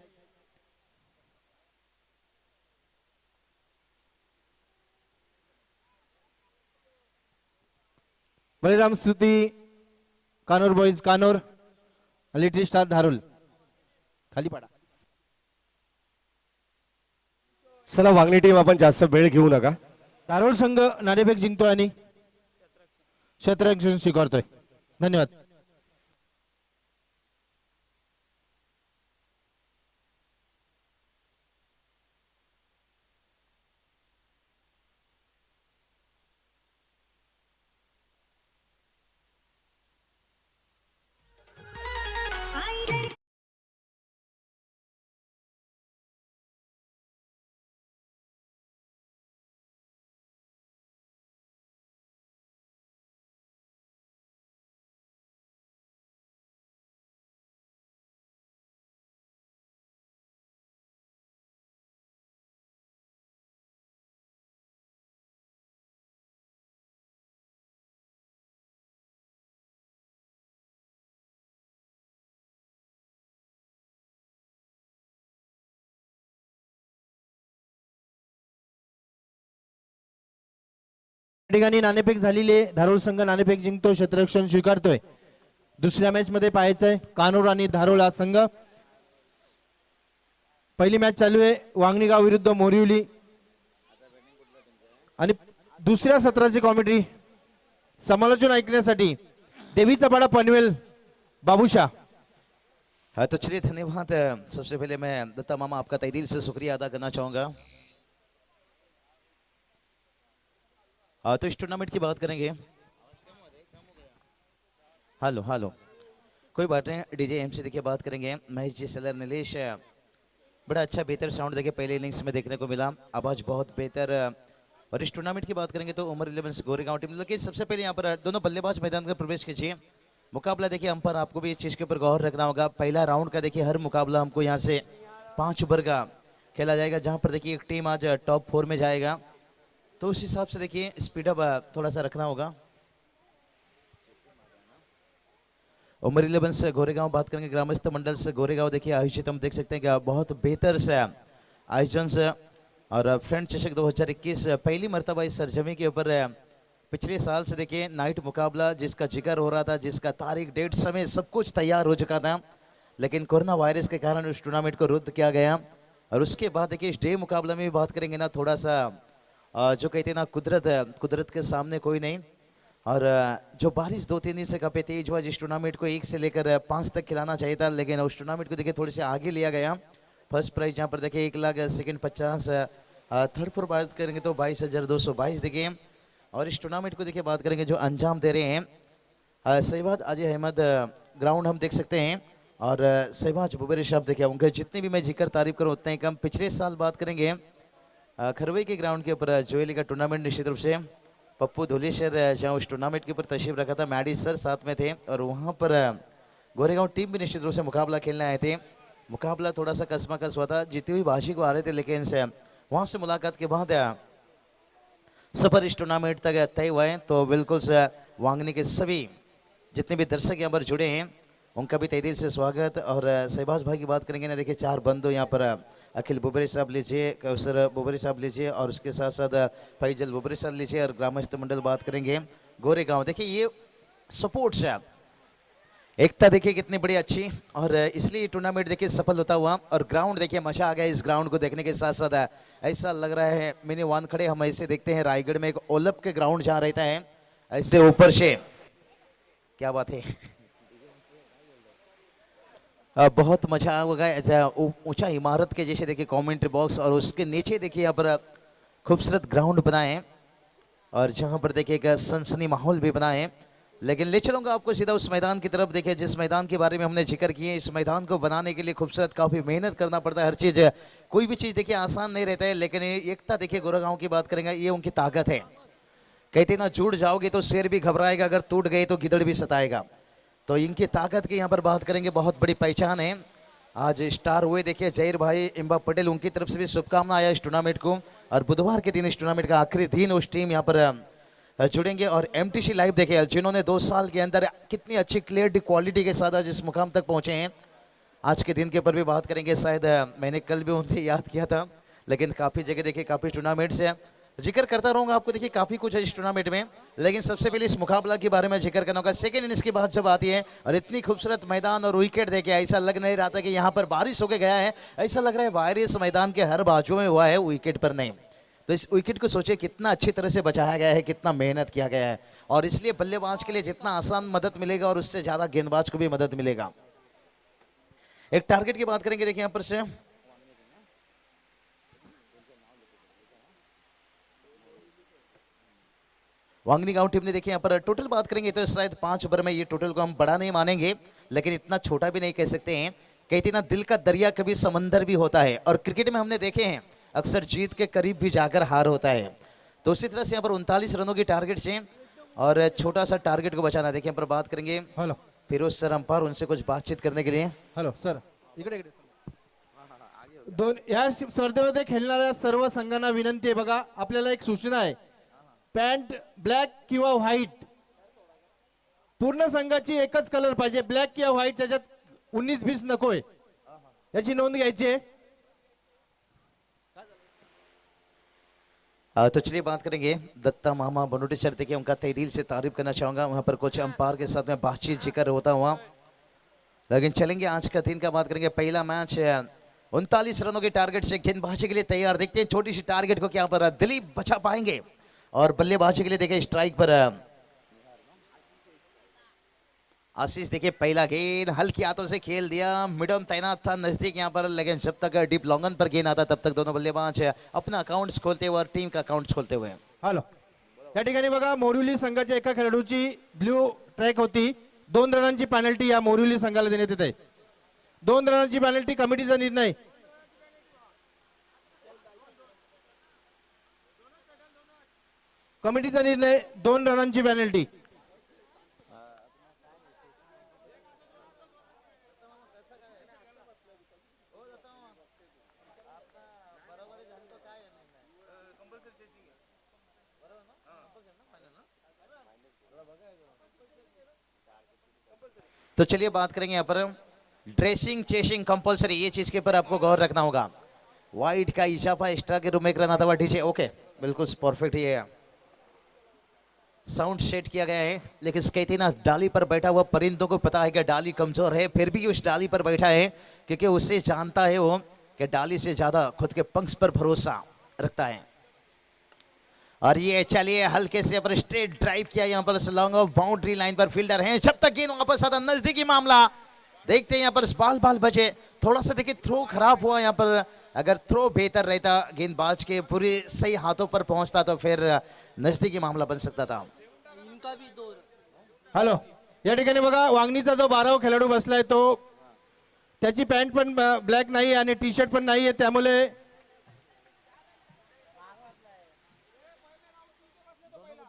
बलिराम स्तुती कानोर बॉईज कानोर लिटिल स्टार धारूल खाली पडा. चला वांगणी टीम आपण जास्त वेळ घेऊ नका. धारोळ संघ नाणेफेक जिंकतोय आणि क्षेत्ररक्षण स्वीकारतोय. धन्यवाद. ठिकाणी नाणेफेक झालेली धारोळ संघ नाणेफेक जिंकतो क्षेत्ररक्षण स्वीकारतोय. दुसऱ्या मॅच मध्ये पाहायचंय कानोर आणि धारोळ हा संघ. पहिली मॅच चालू आहे वांगणीगाव विरुद्ध मोरिवली आणि दुसऱ्या सत्राची कॉमेंट्री समालोचन ऐकण्यासाठी देवीचा पाडा पनवेल बाबूशाह. हाँ तो चलिए धन्यवाद. सबसे पहले मैं दत्ता मामा आपका तहे दिल से शुक्रिया अदा करना चाहूंगा. हाँ तो इस टूर्नामेंट की बात करेंगे. हेलो हेलो कोई बात नहीं. डीजे एमसी देखिए बात करेंगे. महेश जी सेलर नीलेश बड़ा अच्छा बेहतर साउंड देखिए पहले इनिंग्स में देखने को मिला. आवाज बहुत बेहतर. और इस टूर्नामेंट की बात करेंगे तो उमर 11 गोरेगांव टीम. लेकिन सबसे पहले यहाँ पर दोनों बल्लेबाज मैदान का प्रवेश कीजिए. मुकाबला देखिए अंपायर आपको भी इस चीज के ऊपर गौर रखना होगा. पहला राउंड का देखिए हर मुकाबला हमको यहाँ से 5 ओवर का खेला जाएगा जहां पर देखिए एक टीम आज टॉप 4 में जाएगा. तो उस हिसाब से देखिए स्पीड अप थोड़ा सा रखना होगा. उमर 11 से गोरेगांव बात करेंगे. ग्रामस्थ मंडल से गोरेगांव देखिए आयोजित हम देख सकते हैं कि बहुत बेहतर से आयोजन से और फ्रेंड चषक 2021 पहली मर्तबा इस सरजमी के ऊपर पिछले साल से देखिए नाइट मुकाबला जिसका जिक्र हो रहा था, जिसका तारीख डेट समय सब कुछ तैयार हो चुका था, लेकिन कोरोना वायरस के कारण उस टूर्नामेंट को रद्द किया गया. और उसके बाद देखिए इस डे मुकाबला में भी बात करेंगे ना थोड़ा सा जो कहते हैं ना कुदरत के सामने कोई नहीं. और जो बारिश 2-3 दिन से काफी तेज हुआ जिस टूर्नामेंट को 1 से लेकर 5 तक खिलाना चाहिए था, लेकिन उस टूर्नामेंट को देखिए थोड़े से आगे लिया गया. फर्स्ट प्राइज जहाँ पर देखिए 1 लाख, सेकंड 50, थर्ड पर बात करेंगे तो 22,222 देखिए. और इस टूर्नामेंट को देखिए बात करेंगे जो अंजाम दे रहे हैं सहवाज अजय अहमद ग्राउंड हम देख सकते हैं. और सहवाज बुबेर साहब देखिए उनके जितने भी मैं जिक्र तारीफ करूँ उतने ही कम. पिछले साल बात करेंगे खरवई के ग्राउंड के ऊपर जोएली का टूर्नामेंट निश्चित रूप से पप्पू धुलेश्वर जहाँ उस टूर्नामेंट के ऊपर तशरीफ रखा था, मैडी सर साथ में थे और वहाँ पर गोरेगांव टीम भी निश्चित रूप से मुकाबला खेलने आए थे. मुकाबला थोड़ा सा कसमकस हुआ था, जीती हुई बाजी को आ रहे थे, लेकिन वहाँ से मुलाकात के बाद सफर इस टूर्नामेंट तक तय हुआ है. तो बिल्कुल से वांगनी के सभी जितने भी दर्शक यहाँ पर जुड़े हैं उनका भी तहे दिल से स्वागत. और सहबाज भाई की बात करेंगे ना देखिए 4 बंदो यहाँ पर अखिल बुबेरी साहब लीजिए, कौसर बुबेरी साहब लीजिए और उसके साथ साथ फैजल बुबेरी साहब लीजिए. और ग्रामस्थ मंडल बात करेंगे गोरेगांव. देखिए ये सपोर्ट्स है, एकता देखिए कितनी बड़ी अच्छी और इसलिए टूर्नामेंट देखिए सफल होता हुआ. और ग्राउंड देखिए मजा आ गया इस ग्राउंड को देखने के साथ साथ. ऐसा लग रहा है मैंने वन खड़े हम ऐसे देखते हैं रायगढ़ में एक ओलप के ग्राउंड जहाँ रहता है ऐसे ऊपर से. क्या बात है बहुत मजा होगा. ऊंचा इमारत के जैसे देखिए कमेंट्री बॉक्स और उसके नीचे देखिए यहाँ पर खूबसूरत ग्राउंड बना है और जहाँ पर देखिए एक सनसनी माहौल भी बना है. लेकिन ले चलूंगा आपको सीधा उस मैदान की तरफ। देखिए जिस मैदान के बारे में हमने जिक्र किए, इस मैदान को बनाने के लिए खूबसूरत काफी मेहनत करना पड़ता है। हर चीज, कोई भी चीज देखिए आसान नहीं रहता है, लेकिन ये एकता देखिए गोरेगांव की बात करेंगे, ये उनकी ताकत है। कहते ना जुड़ जाओगे तो शेर भी घबराएगा, अगर टूट गए तो गिदड़ भी सताएगा। तो इनकी ताकत की यहाँ पर बात करेंगे, बहुत बड़ी पहचान है। आज स्टार हुए देखिए जहीर भाई इम्बा पटेल, उनकी तरफ से भी शुभकामना आया इस टूर्नामेंट को। और बुधवार के दिन इस टूर्नामेंट का आखिरी दिन उस टीम यहाँ पर जुड़ेंगे। और एमटीसी लाइव देखिए जिन्होंने 2 साल के अंदर कितनी अच्छी क्लियरिटी क्वालिटी के साथ आज इस मुकाम तक पहुंचे हैं। आज के दिन के ऊपर भी बात करेंगे, शायद मैंने कल भी उनसे याद किया था, लेकिन काफ़ी जगह देखिए काफ़ी टूर्नामेंट से जिक्र करता रहूंगा आपको। देखिए काफ़ी कुछ है इस टूर्नामेंट में, लेकिन सबसे पहले इस मुकाबला के बारे में जिक्र करना होगा। सेकेंड इनिंग्स की बात जब आती है और इतनी खूबसूरत मैदान और विकेट देखे, ऐसा लग नहीं रहा था कि यहाँ पर बारिश होके गया है, ऐसा लग रहा है वायरस मैदान के हर बाजू में हुआ है, विकेट पर नहीं। तो इस विकेट को सोचिए कितना अच्छी तरह से बचाया गया है, कितना मेहनत किया गया है। और इसलिए बल्लेबाज के लिए जितना आसान मदद मिलेगा और उससे ज्यादा गेंदबाज को भी मदद मिलेगा। एक टारगेट की बात करेंगे, देखिए यहाँ पर से वांगनी गांव टीम ने देखिए यहाँ पर टोटल बात करेंगे तो शायद 5 ओवर में, ये टोटल को हम बड़ा नहीं मानेंगे लेकिन इतना छोटा भी नहीं कह सकते हैं। कहते ना दिल का दरिया कभी समंदर भी होता है, और क्रिकेट में हमने देखे हैं अक्सर जीत के करीब भी जाकर हार होता है। तो उसी तरह से यहाँ पर 39 रनों की टारगेट से और छोटा सा टारगेट को बचाना। देखिए यहाँ पर बात करेंगे हॅलो फिरोज सर अंपायर, उनसे कुछ बातचीत करने के लिए। हॅलो सर, इकडे इकडे दोन या स्पर्धेमध्ये खेळणाऱ्या सर्व संघांना विनंती आहे, बघा आपल्याला एक सूचना आहे, पॅन्ट ब्लॅक किंवा व्हाईट, पूर्ण संघाची एकच कलर पाहिजे, ब्लॅक किंवा व्हाईट, त्याच्यात 19-20 नकोय, याची नोंद घ्यायची आहे। तो चलिए बात करेंगे दत्ता मामा बनोटी सर, देखिए उनका तहे दिल से तारीफ करना चाहूंगा। वहां पर कुछ अंपायर के साथ में बातचीत जिक्र होता हुआ, लेकिन चलेंगे आज का दिन का बात करेंगे। पहला मैच 39 रनों के टारगेट से गेंदबाजी के लिए तैयार। देखते हैं छोटी सी टारगेट को क्या पर दिलीप बचा पाएंगे। और बल्लेबाजी के लिए देखिए स्ट्राइक पर आशीष, देखिए पहला गेंद हल्की हाथों से खेल दिया, मिडन तैनात था नजदीक यहाँ पर, लेकिन जब तक डीप लॉन्गन पर गेंद आता तब तक दोनों बल्लेबाज अपना अकाउंट्स खोलते हुए और टीम का अकाउंट्स खोलते हुए। हॅलो, या ठिकाणी बघा मोरिवली संघाच्या एका खेळाडूची ब्ल्यू ट्रॅक होती, 2 रनांची पेनल्टी या मोरिवली संघाला देण्यात येत आहे। 2 रनांची पेनल्टी, कमिटीचा निर्णय। कमिटीचा निर्णय, 2 रनांची पेनल्टी। तो चलिए बात करेंगे यहाँ पर ड्रेसिंग चेसिंग कंपलसरी, ये चीज के ऊपर आपको गौर रखना होगा। वाइट का इजाफा एक्स्ट्रा के रूप में एक रन आता हुआ डीजे, ओके बिल्कुल परफेक्ट ही है। साउंड सेट किया गया है, लेकिन कहते हैं ना डाली पर बैठा हुआ परिंदों को पता है कि डाली कमजोर है, फिर भी उस डाली पर बैठा है क्योंकि उससे जानता है वो कि डाली से ज्यादा खुद के पंख पर भरोसा रखता है। और ये चलिए हल्के से पर स्ट्रेट ड्राइव किया यहाँ पर लॉन्ग ऑफ बाउंड्री लाइन पर फील्डर हैं, जब तक गेंद वापस आता नजदीकी मामला। देखते हैं यहाँ पर बाल बचे, थोड़ा सा देखिए थ्रो खराब हुआ यहाँ पर, अगर थ्रो बेहतर रहता गेंदबाज के पूरे सही हाथों पर पहुंचता तो फिर नजदीकी मामला बन सकता था। हॅलो, या ठिकाणी बघा वांगणीचा जो 12वा खेळाडू बसलाय तो, त्याची पॅन्ट पण ब्लॅक नाही आणि टी शर्ट पण नाही आहे, त्यामुळे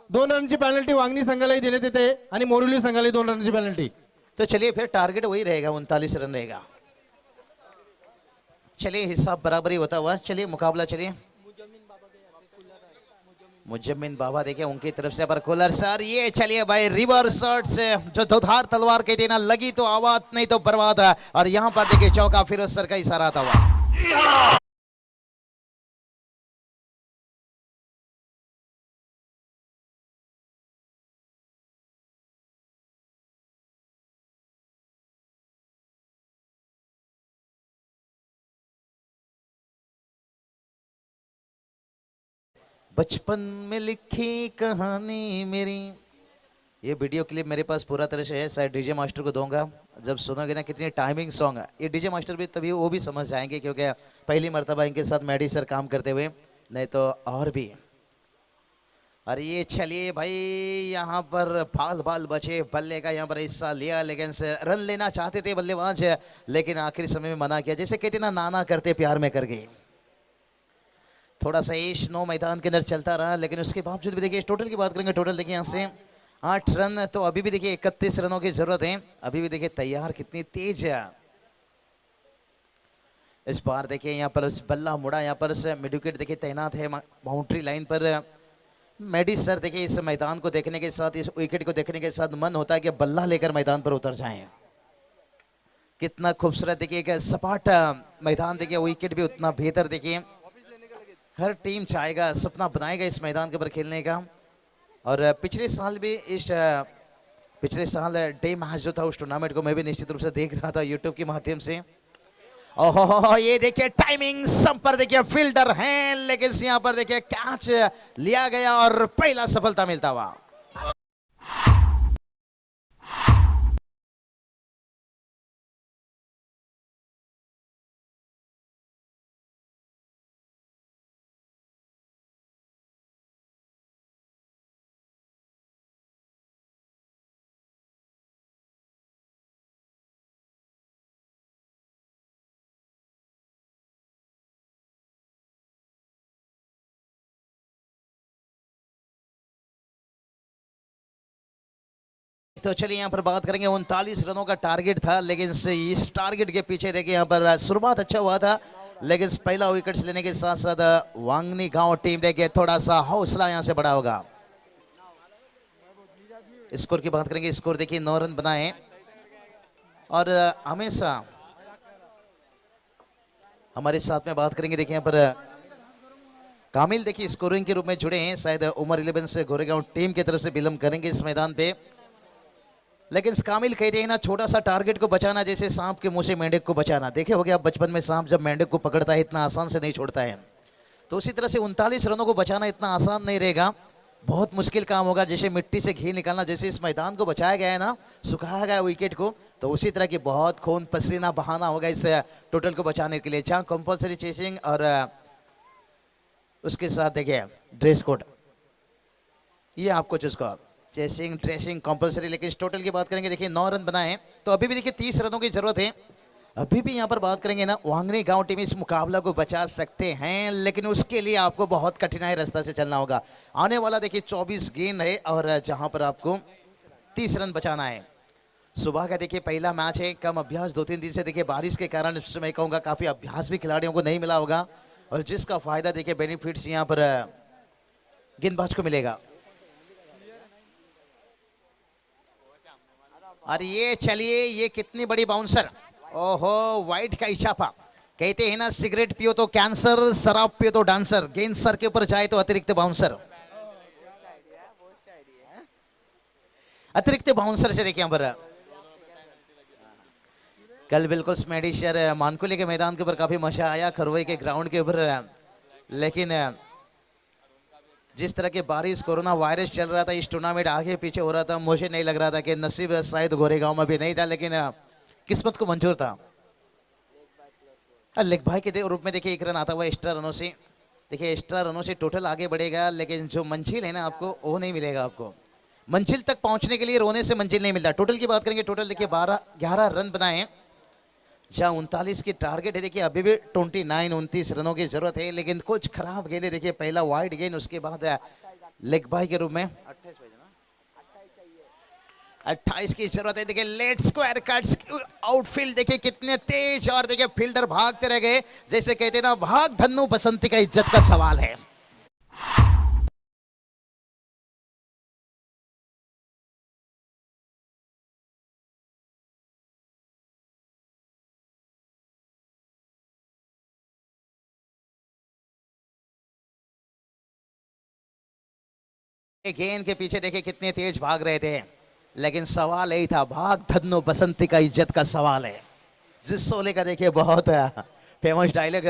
2 रनची पेनल्टी वांगणी संघालाही देण्यात येते आणि मोरिवली संघालाही 2 रनची पेनल्टी। तो चलिए फिर टारगेट वही रहेगा, 39 रन रहेगा। चलिए हिसाब बराबरी होता हुआ, चलिए मुकाबला, चलिए मुजम्मिन बाबा देखिए उनकी तरफ से पर कूलर सर, ये चलिए भाई रिवर्स शॉट से जो दोधार तलवार के देना लगी तो आवाज नहीं तो बर्बाद है। और यहाँ पर देखिए चौका फिरोज सर का इशारा आता हुआ। बचपन में लिखी कहानी मेरी, ये वीडियो क्लिप मेरे पास पूरा तरह से है, शायद डीजे मास्टर को दूंगा। जब सुनोगे ना कितनी टाइमिंग सॉन्ग है, ये डीजे मास्टर भी तभी वो भी समझ जाएंगे क्योंकि पहली मर्तबा इनके साथ मैडी सर काम करते हुए, नहीं तो और भी। और ये चलिए भाई यहाँ पर बाल बाल बचे, बल्ले का यहाँ पर हिस्सा लिया, लेकिन से रन लेना चाहते थे बल्लेबाज, लेकिन आखिरी समय में मना किया। जैसे कहते ना, नाना करते प्यार में कर गए। थोड़ा सा इश नो मैदान के अंदर चलता रहा, लेकिन उसके बावजूद भी देखिए टोटल की बात करेंगे, टोटल देखिए यहाँ से 8 रन, तो अभी भी देखिए 31 रनों की जरूरत है। अभी भी देखिए तैयार कितनी तेज है इस बार। देखिए यहाँ पर बल्ला मुड़ा, यहाँ पर मिड विकेट देखिए तैनात है बाउंड्री लाइन पर। मेडी सर देखिए इस मैदान को देखने के साथ, इस विकेट को देखने के साथ मन होता है कि बल्ला लेकर मैदान पर उतर जाएं। कितना खूबसूरत देखिए एक सपाट मैदान, देखिए विकेट भी उतना बेहतर। देखिए हर टीम चाहेगा, सपना बनाएगा इस मैदान के ऊपर खेलने का। और पिछले साल भी पिछले साल डे मैच जो था उस टूर्नामेंट को मैं भी निश्चित रूप से देख रहा था यूट्यूब के माध्यम से। ओहो ये देखिए टाइमिंग सब पर देखिए फील्डर हैं, लेकिन यहाँ पर देखिए कैच लिया गया और पहला सफलता मिलता हुआ। तो चलिए यहाँ पर बात करेंगे, 39 रनों का टारगेट था, लेकिन इस टारगेट के पीछे देखिए यहाँ पर शुरुआत अच्छा हुआ था, लेकिन पहला विकेट लेने के साथ साथ वांगनी गांव टीम देखिए थोड़ा सा हौसला यहाँ से बढ़ा होगा। स्कोर की बात करेंगे, स्कोर देखिए 9 रन बनाए। और हमेशा हमारे साथ में बात करेंगे, देखिए यहाँ पर कामिल देखिए स्कोरिंग के रूप में जुड़े हैं, शायद उमर 11 से गोरेगांव टीम की तरफ से बिलोंग करेंगे इस मैदान पे। लेकिन कामिल कहते हैं ना, छोटा सा टारगेट को बचाना जैसे सांप के मुंह से मेंढक को बचाना। देखे हो गया बचपन में, सांप जब मेंढक को पकड़ता है इतना आसान से नहीं छोड़ता है, तो उसी तरह से 39 रनों को बचाना इतना आसान नहीं रहेगा, बहुत मुश्किल काम होगा। जैसे मिट्टी से घी निकालना, जैसे इस मैदान को बचाया गया है ना, सुखाया गया विकेट को, तो उसी तरह की बहुत खून पसीना बहाना होगा इस टोटल को बचाने के लिए, जहां कंपल्सरी चेसिंग और उसके साथ देखिए ड्रेस कोड, ये आपको चुस्का चेसिंग ड्रेसिंग कंपल्सरी। लेकिन इस टोटल की बात करेंगे, देखिए 9 रन बनाए, तो अभी भी देखिए 30 रनों की जरूरत है। अभी भी यहाँ पर बात करेंगे ना, वांगनी गांव टीम इस मुकाबला को बचा सकते हैं, लेकिन उसके लिए आपको बहुत कठिनाई रास्ता से चलना होगा। आने वाला देखिए 24 गेंद है, और जहां पर आपको 30 रन बचाना है। सुबह का देखिए पहला मैच है, कम अभ्यास 2-3 दिन से देखिए बारिश के कारण मैं कहूँगा काफी अभ्यास भी खिलाड़ियों को नहीं मिला होगा, और जिसका फायदा देखिए बेनिफिट्स यहाँ पर गेंदबाज को मिलेगा। और ये चलिए ये कितनी बड़ी बाउंसर, ओहो वाइट का इछापा। कहते हैं ना, सिगरेट पियो तो कैंसर, शराब पियो तो डांसर, गेंद सर के ऊपर जाए तो अतिरिक्त बाउंसर। अतिरिक्त बाउंसर से देखिए यहाँ पर कल बिल्कुल स्मेडिशर मानकुली के मैदान के ऊपर काफी मजा आया, खरवई के ग्राउंड के ऊपर, लेकिन जिस तरह के बारिश कोरोना वायरस चल रहा था, इस टूर्नामेंट आगे पीछे हो रहा था, मुझे नहीं लग रहा था कि नसीब शायद गोरेगांव में भी नहीं था, लेकिन किस्मत को मंजूर था। लेग भाई के रूप में देखिए 1 रन आता हुआ एक्स्ट्रा रनों से, देखिए एक्स्ट्रा रनों से टोटल आगे बढ़ेगा, लेकिन जो मंजिल है ना आपको वो नहीं मिलेगा। आपको मंजिल तक पहुंचने के लिए रोने से मंजिल नहीं मिलता। टोटल की बात करेंगे, टोटल देखिए 11 रन बनाए, जहाँ 39 की टारगेट है। देखिए अभी भी 29 रनों की जरूरत है, लेकिन कुछ खराब गेंदे देखिए, पहला वाइड गेंद, उसके बाद लेग बाई के रूप में 28 की जरूरत है। देखिए लेट स्क्वायर कट्स, आउटफील्ड देखिए कितने तेज, और देखिए फील्डर भागते रह गए, जैसे कहते ना भाग धन्नु बसंती का इज्जत का सवाल है। गेंद के पीछे देखिए कितने तेज भाग रहे थे, लेकिन सवाल यही था, भाग धन्नो बसंती का इज्जत का सवाल है। जिस सोले का देखिए बहुत फेमस डायलॉग,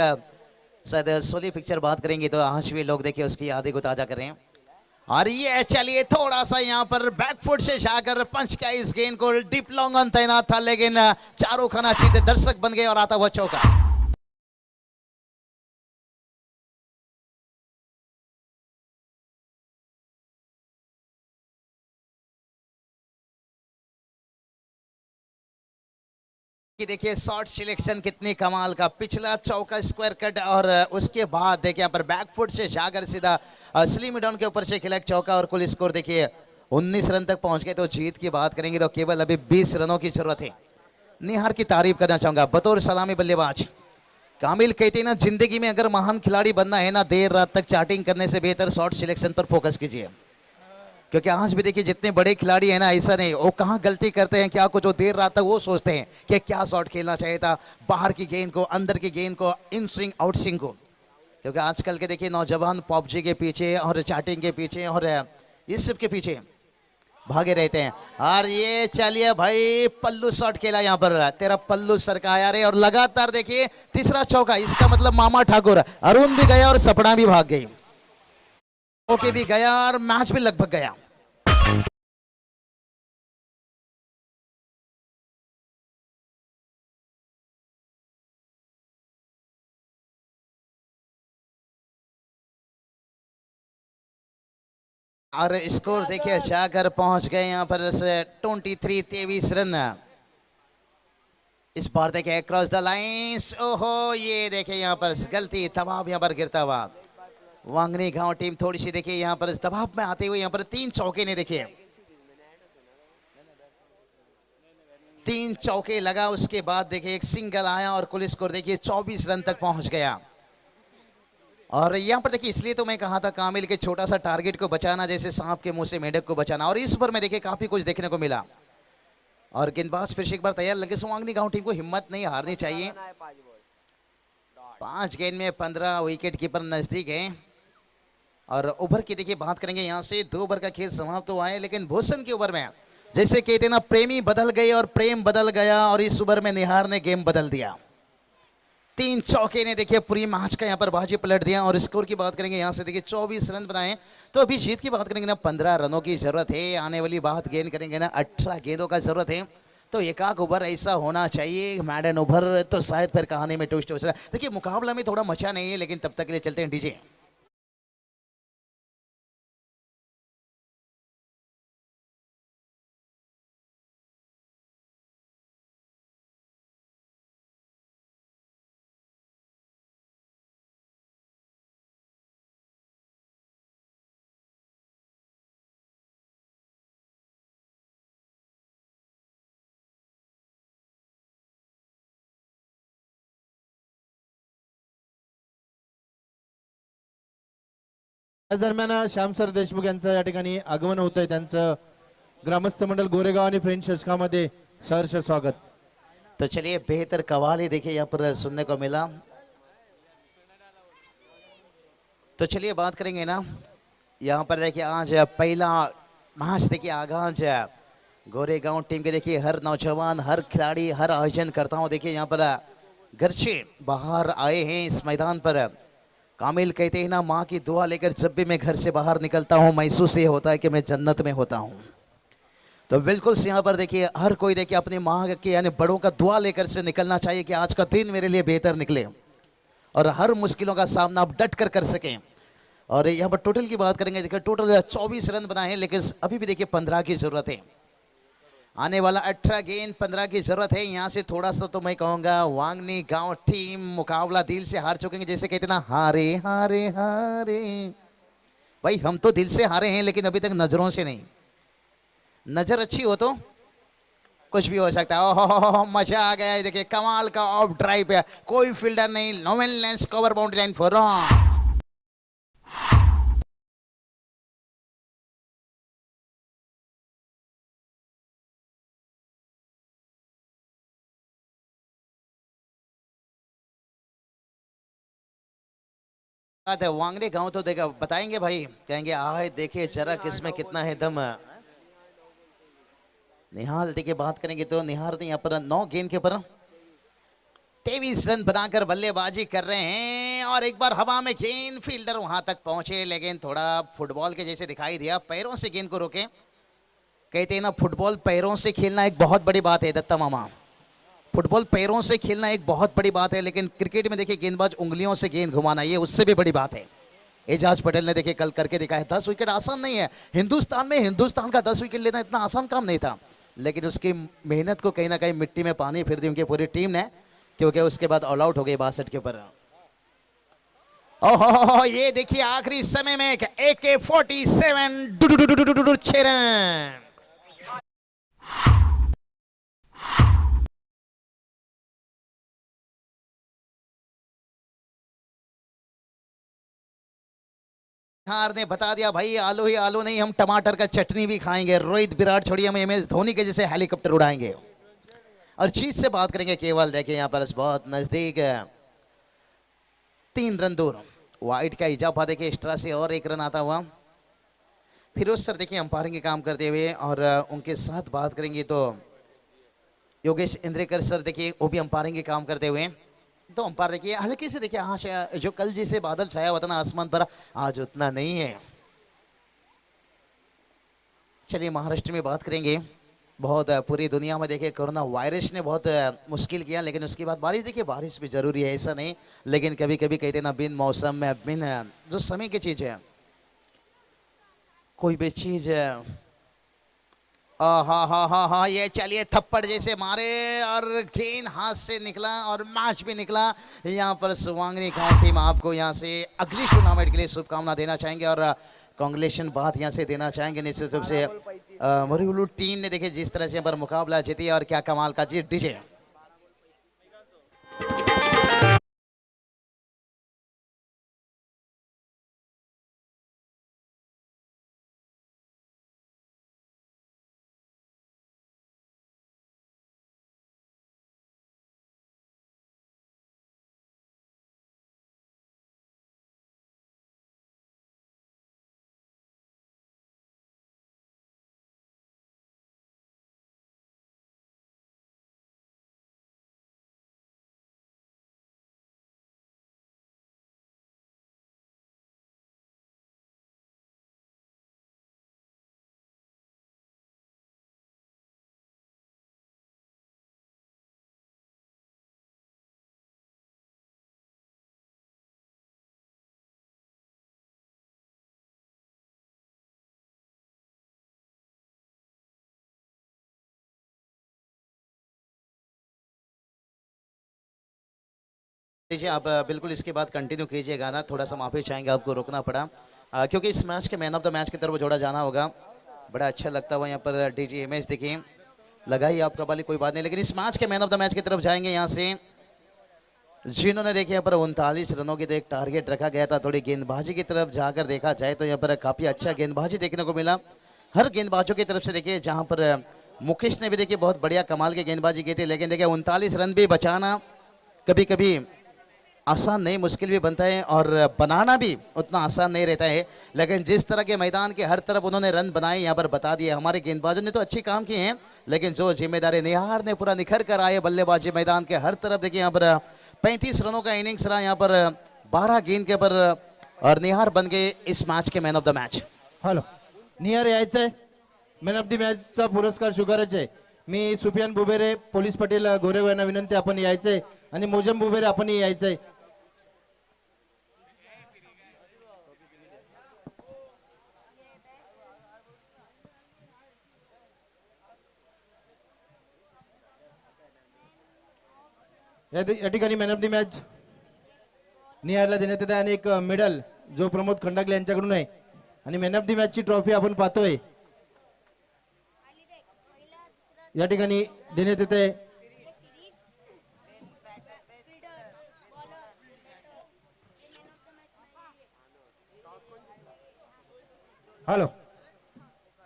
शायद सोली पिक्चर बात करेंगे तो आज भी लोग देखिए उसकी यादें को ताजा करें। और ये चलिए थोड़ा सा यहाँ पर बैकफुट से जाकर पंच का इस गेंद को, डीप लॉन्ग ऑन तैनात था, लेकिन चारों खाना चीते दर्शक बन गए और आता हुआ चौका। कि देखिए शॉर्ट सिलेक्शन कितनी कमाल का, पिछला चौका स्क्वायर कट और उसके बाद देखिए यहाँ पर बैक फुट से जाकर सीधा स्लिम डाउन के ऊपर से खेला एक चौका और कुल स्कोर देखिए 19 रन तक पहुंच गए। तो जीत की बात करेंगे तो केवल अभी 20 रनों की जरूरत है। निहार की तारीफ करना चाहूंगा बतौर सलामी बल्लेबाज। कामिल कहते हैं ना, जिंदगी में अगर महान खिलाड़ी बनना है ना, देर रात तक चाटिंग करने से बेहतर शॉर्ट सिलेक्शन पर फोकस कीजिए। क्योंकि आज भी देखिए जितने बड़े खिलाड़ी हैं ना, ऐसा नहीं वो कहाँ गलती करते हैं क्या कुछ, वो देर रात तक वो सोचते हैं कि क्या शॉट खेलना चाहिए था, बाहर की गेंद को, अंदर की गेंद को, इन स्विंग आउट स्विंग को। क्योंकि आजकल के देखिए नौजवान पबजी के पीछे और चैटिंग के पीछे और इस सब के पीछे भागे रहते हैं। और ये चलिए भाई पल्लू शॉट खेला यहाँ पर, तेरा पल्लू सरकाया रे, और लगातार देखिए तीसरा चौका। इसका मतलब मामा ठाकुर, अरुण भी गया और सपना भी भाग गई, ओके भी गया और मैच भी लगभग गया। और स्कोर देखिए जाकर पहुंच गए यहाँ पर 23 रन। इस बार देखिए क्रॉस द लाइंस, ओहो ये देखिए यहाँ पर गलती, दबाव यहाँ पर गिरता हुआ। वांगनी गांव टीम थोड़ी सी देखिए यहाँ पर दबाव में आते हुए यहाँ पर 3 चौके ने देखिए 3 चौके लगा, उसके बाद देखिए एक सिंगल आया और कुल स्कोर देखिए 24 रन तक पहुंच गया। और यहाँ पर देखिए इसलिए तो मैं कहा था कामिल के छोटा सा टारगेट को बचाना जैसे सांप के मुंह से मेंढक को बचाना, और इस पर में देखिए काफी कुछ देखने को मिला। और गेंदबाज फिर से एक बार तैयार लगे। वांगनी गांव टीम को हिम्मत नहीं हारनी चाहिए। 5 गेंद में 15 विकेट कीपर नजदीक है। और ओवर की देखिए बात करेंगे यहाँ से 2 ओवर का खेल समाप्त हुआ है, लेकिन भूषण के ओवर में जैसे कहते ना, प्रेमी बदल गए और प्रेम बदल गया, और इस ओवर में निहार ने गेम बदल दिया। 3 चौके ने देखिए पूरी मैच का यहाँ पर बाजी पलट दिया। और स्कोर की बात करेंगे यहाँ से देखिए 24 रन बनाए। तो अभी जीत की बात करेंगे ना, 15 रनों की जरूरत है। आने वाली बात गेंद करेंगे ना, 18 गेंदों का जरूरत है। तो एक ओवर ऐसा होना चाहिए, मैडन ओवर, तो शायद फिर कहानी में ट्विस्ट हो सकता है। देखिए मुकाबला में थोड़ा मचा नहीं है, लेकिन तब तक के लिए चलते हैं डीजे। याच दरम्यान श्याम सर देशमुख यांचं या ठिकाणी आगमन होत आहे, त्यांचं ग्रामस्थ मंडल गोरेगाव आणि फ्रेंच शतकामध्ये सहर्ष स्वागत। तो चलिए बेहतर कवाली देखिए यहाँ पर सुनने को मिला। तो चलिए बात करेंगे ना, यहाँ पर देखिए आज पहला मैच देखिए आगाज गोरेगांव टीम के देखिए हर नौजवान, हर खिलाड़ी, हर आयोजन करता हूँ देखिए यहाँ पर घर से बाहर आए हैं इस मैदान पर। कामिल कहते हैं ना, माँ की दुआ लेकर जब भी मैं घर से बाहर निकलता हूँ महसूस ये होता है कि मैं जन्नत में होता हूँ। तो बिल्कुल से यहाँ पर देखिए हर कोई देखिए अपनी माँ के यानी बड़ों का दुआ लेकर से निकलना चाहिए कि आज का दिन मेरे लिए बेहतर निकले और हर मुश्किलों का सामना आप डट कर सकें। और यहाँ पर टोटल की बात करेंगे, देखिए टोटल 24 रन बनाए हैं, लेकिन अभी भी देखिए 15 की जरूरत है। आने वाला 18 गेंद 15 की जरूरत है। यहाँ से थोड़ा सा तो मैं कहूँगा वांगनी गांव टीम मुकाबला दिल से हार चुकेंगे, जैसे कहते ना, हारे हारे हारे। भाई हम तो दिल से हारे हैं, लेकिन अभी तक नजरों से नहीं। नजर अच्छी हो तो कुछ भी हो सकता है। ओहो मजा आ गया। देखिए कमाल का ऑफ ड्राइव है, कोई फील्डर नहीं, नोवेल लेंस cover boundary line for run. Wangade गांव तो देखा बताएंगे भाई, कहेंगे आए देखे जरा किसमें कितना है दम। निहाल देखिए बात करेंगे तो निहार ने यहाँ पर 9 गेंद के ऊपर 23 रन बनाकर बल्लेबाजी कर रहे हैं। और एक बार हवा में गेंद, फील्डर वहां तक पहुंचे, लेकिन थोड़ा फुटबॉल के जैसे दिखाई दिया, पैरों से गेंद को रोके। कहते हैं ना, फुटबॉल पैरों से खेलना एक बहुत बड़ी बात है दत्ता मामा। फुटबॉल पैरों से खेलना एक बहुत बड़ी बात है, लेकिन क्रिकेट में देखिए गेंदबाज उंगलियों से गेंद घुमाना ये उससे भी बड़ी बात है। एजाज पटेल ने देखिए कल करके दिखाया। 10 विकेट आसान नहीं है। हिंदुस्तान में हिंदुस्तान का 10 विकेट लेना इतना आसान काम नहीं था। लेकिन उसकी मेहनत को कहीं ना कहीं मिट्टी में पानी फिर दी उनकी पूरी टीम ने, क्योंकि उसके बाद ऑल आउट हो गई 62 के ऊपर। ओहो, ये देखिए आखिरी समय में AK-47 6 रन। हार ने बता दिया भाई, आलू ही आलू नहीं, हम टमाटर का चटनी भी खाएंगे। रोहित विराट छोड़िए, हम MS धोनी के जैसे हेलीकॉप्टर उड़ाएंगे। और चीज से बात करेंगे केवल, देखिए यहाँ पर बहुत नजदीक 3 रन दूर वाइड का इजाफा, देखिए एक्स्ट्रा से और 1 रन आता हुआ। फिरोज सर देखिए अंपायरिंग के काम करते हुए, और उनके साथ बात करेंगे तो योगेश इंद्रेकर सर देखिए वो भी अंपायरिंग के काम करते हुए। तो अंपायर देखिए हल्के से देखिए, हाँ जो कल जैसे बादल छाया हुआ था ना आसमान पर, आज उतना नहीं है। चलिए महाराष्ट्र में बात करेंगे। बहुत पूरी दुनिया में देखिए कोरोना वायरस ने बहुत मुश्किल किया, लेकिन उसके बाद बारिश, देखिए बारिश भी जरूरी है ऐसा नहीं, लेकिन कभी कभी कहते ना बिन मौसम में बिन जो समय की चीज है, कोई भी चीज हाँ, ये चलिए थप्पड़ जैसे मारे और गेंद हाथ से निकला और मैच भी निकला। यहाँ पर सुवांगनी गांव टीम आपको यहाँ से अगली टूर्नामेंट के लिए शुभकामना देना चाहेंगे और कांग्रेचुलेशन बात यहाँ से देना चाहेंगे निश्चित रूप से। मरीउलू टीम ने देखिए जिस तरह से यहाँ पर मुकाबला जीती और क्या कमाल का जीत। डीजे लीजिए आप बिल्कुल इसके बाद कंटिन्यू कीजिएगा ना, थोड़ा सा माफी चाहेंगे, आपको रोकना पड़ा क्योंकि इस मैच के मैन ऑफ द मैच की तरफ जोड़ा जाना होगा। बड़ा अच्छा लगता हुआ यहाँ पर डीजे इमेज देखिए लगाई आप कबाली, कोई बात नहीं, लेकिन इस मैच के मैन ऑफ द मैच की तरफ जाएंगे यहाँ से, जिन्होंने देखिए यहाँ पर 39 रनों की तो एक टारगेट रखा गया था। थोड़ी गेंदबाजी की तरफ जाकर देखा जाए तो यहाँ पर काफी अच्छा गेंदबाजी देखने को मिला हर गेंदबाजों की तरफ से। देखिए जहाँ पर मुकेश ने भी देखिए बहुत बढ़िया कमाल की गेंदबाजी की थी, लेकिन देखिए 39 रन भी बचाना कभी कभी आसान नहीं, मुश्किल भी बनता है और बनाना भी उतना आसान नहीं रहता है। लेकिन जिस तरह के मैदान के हर तरफ उन्होंने रन बनाए यहाँ पर बता दिए, हमारे गेंदबाजों ने तो अच्छे काम किए हैं, लेकिन जो जिम्मेदारी निहार ने पूरा निखर कर आए बल्लेबाजी मैदान के हर तरफ। देखिए यहाँ पर 35 रनों का इनिंग्स रहा यहाँ पर 12 गेंद के ऊपर, और निहार बन गए इस मैच के man of the match. Hello, Nihar यायचंय मॅन ऑफ द मॅचचा पुरस्कार स्वीकारायचा आहे। मी सुफियान बुबेरे, पोलीस पाटील गोरेगाव यांना विनंती, आपण यायचंय, आणि मोजम बुबेरे आपण यायचंय। या ठिकाणी मॅन ऑफ द मॅच निहारला देण्यात येते आणि एक मेडल जो प्रमोद खंडागले यांच्याकडून आहे, आणि मॅन ऑफ द मॅच ची ट्रॉफी आपण पाहतोय या ठिकाणी देण्यात येते। हॅलो,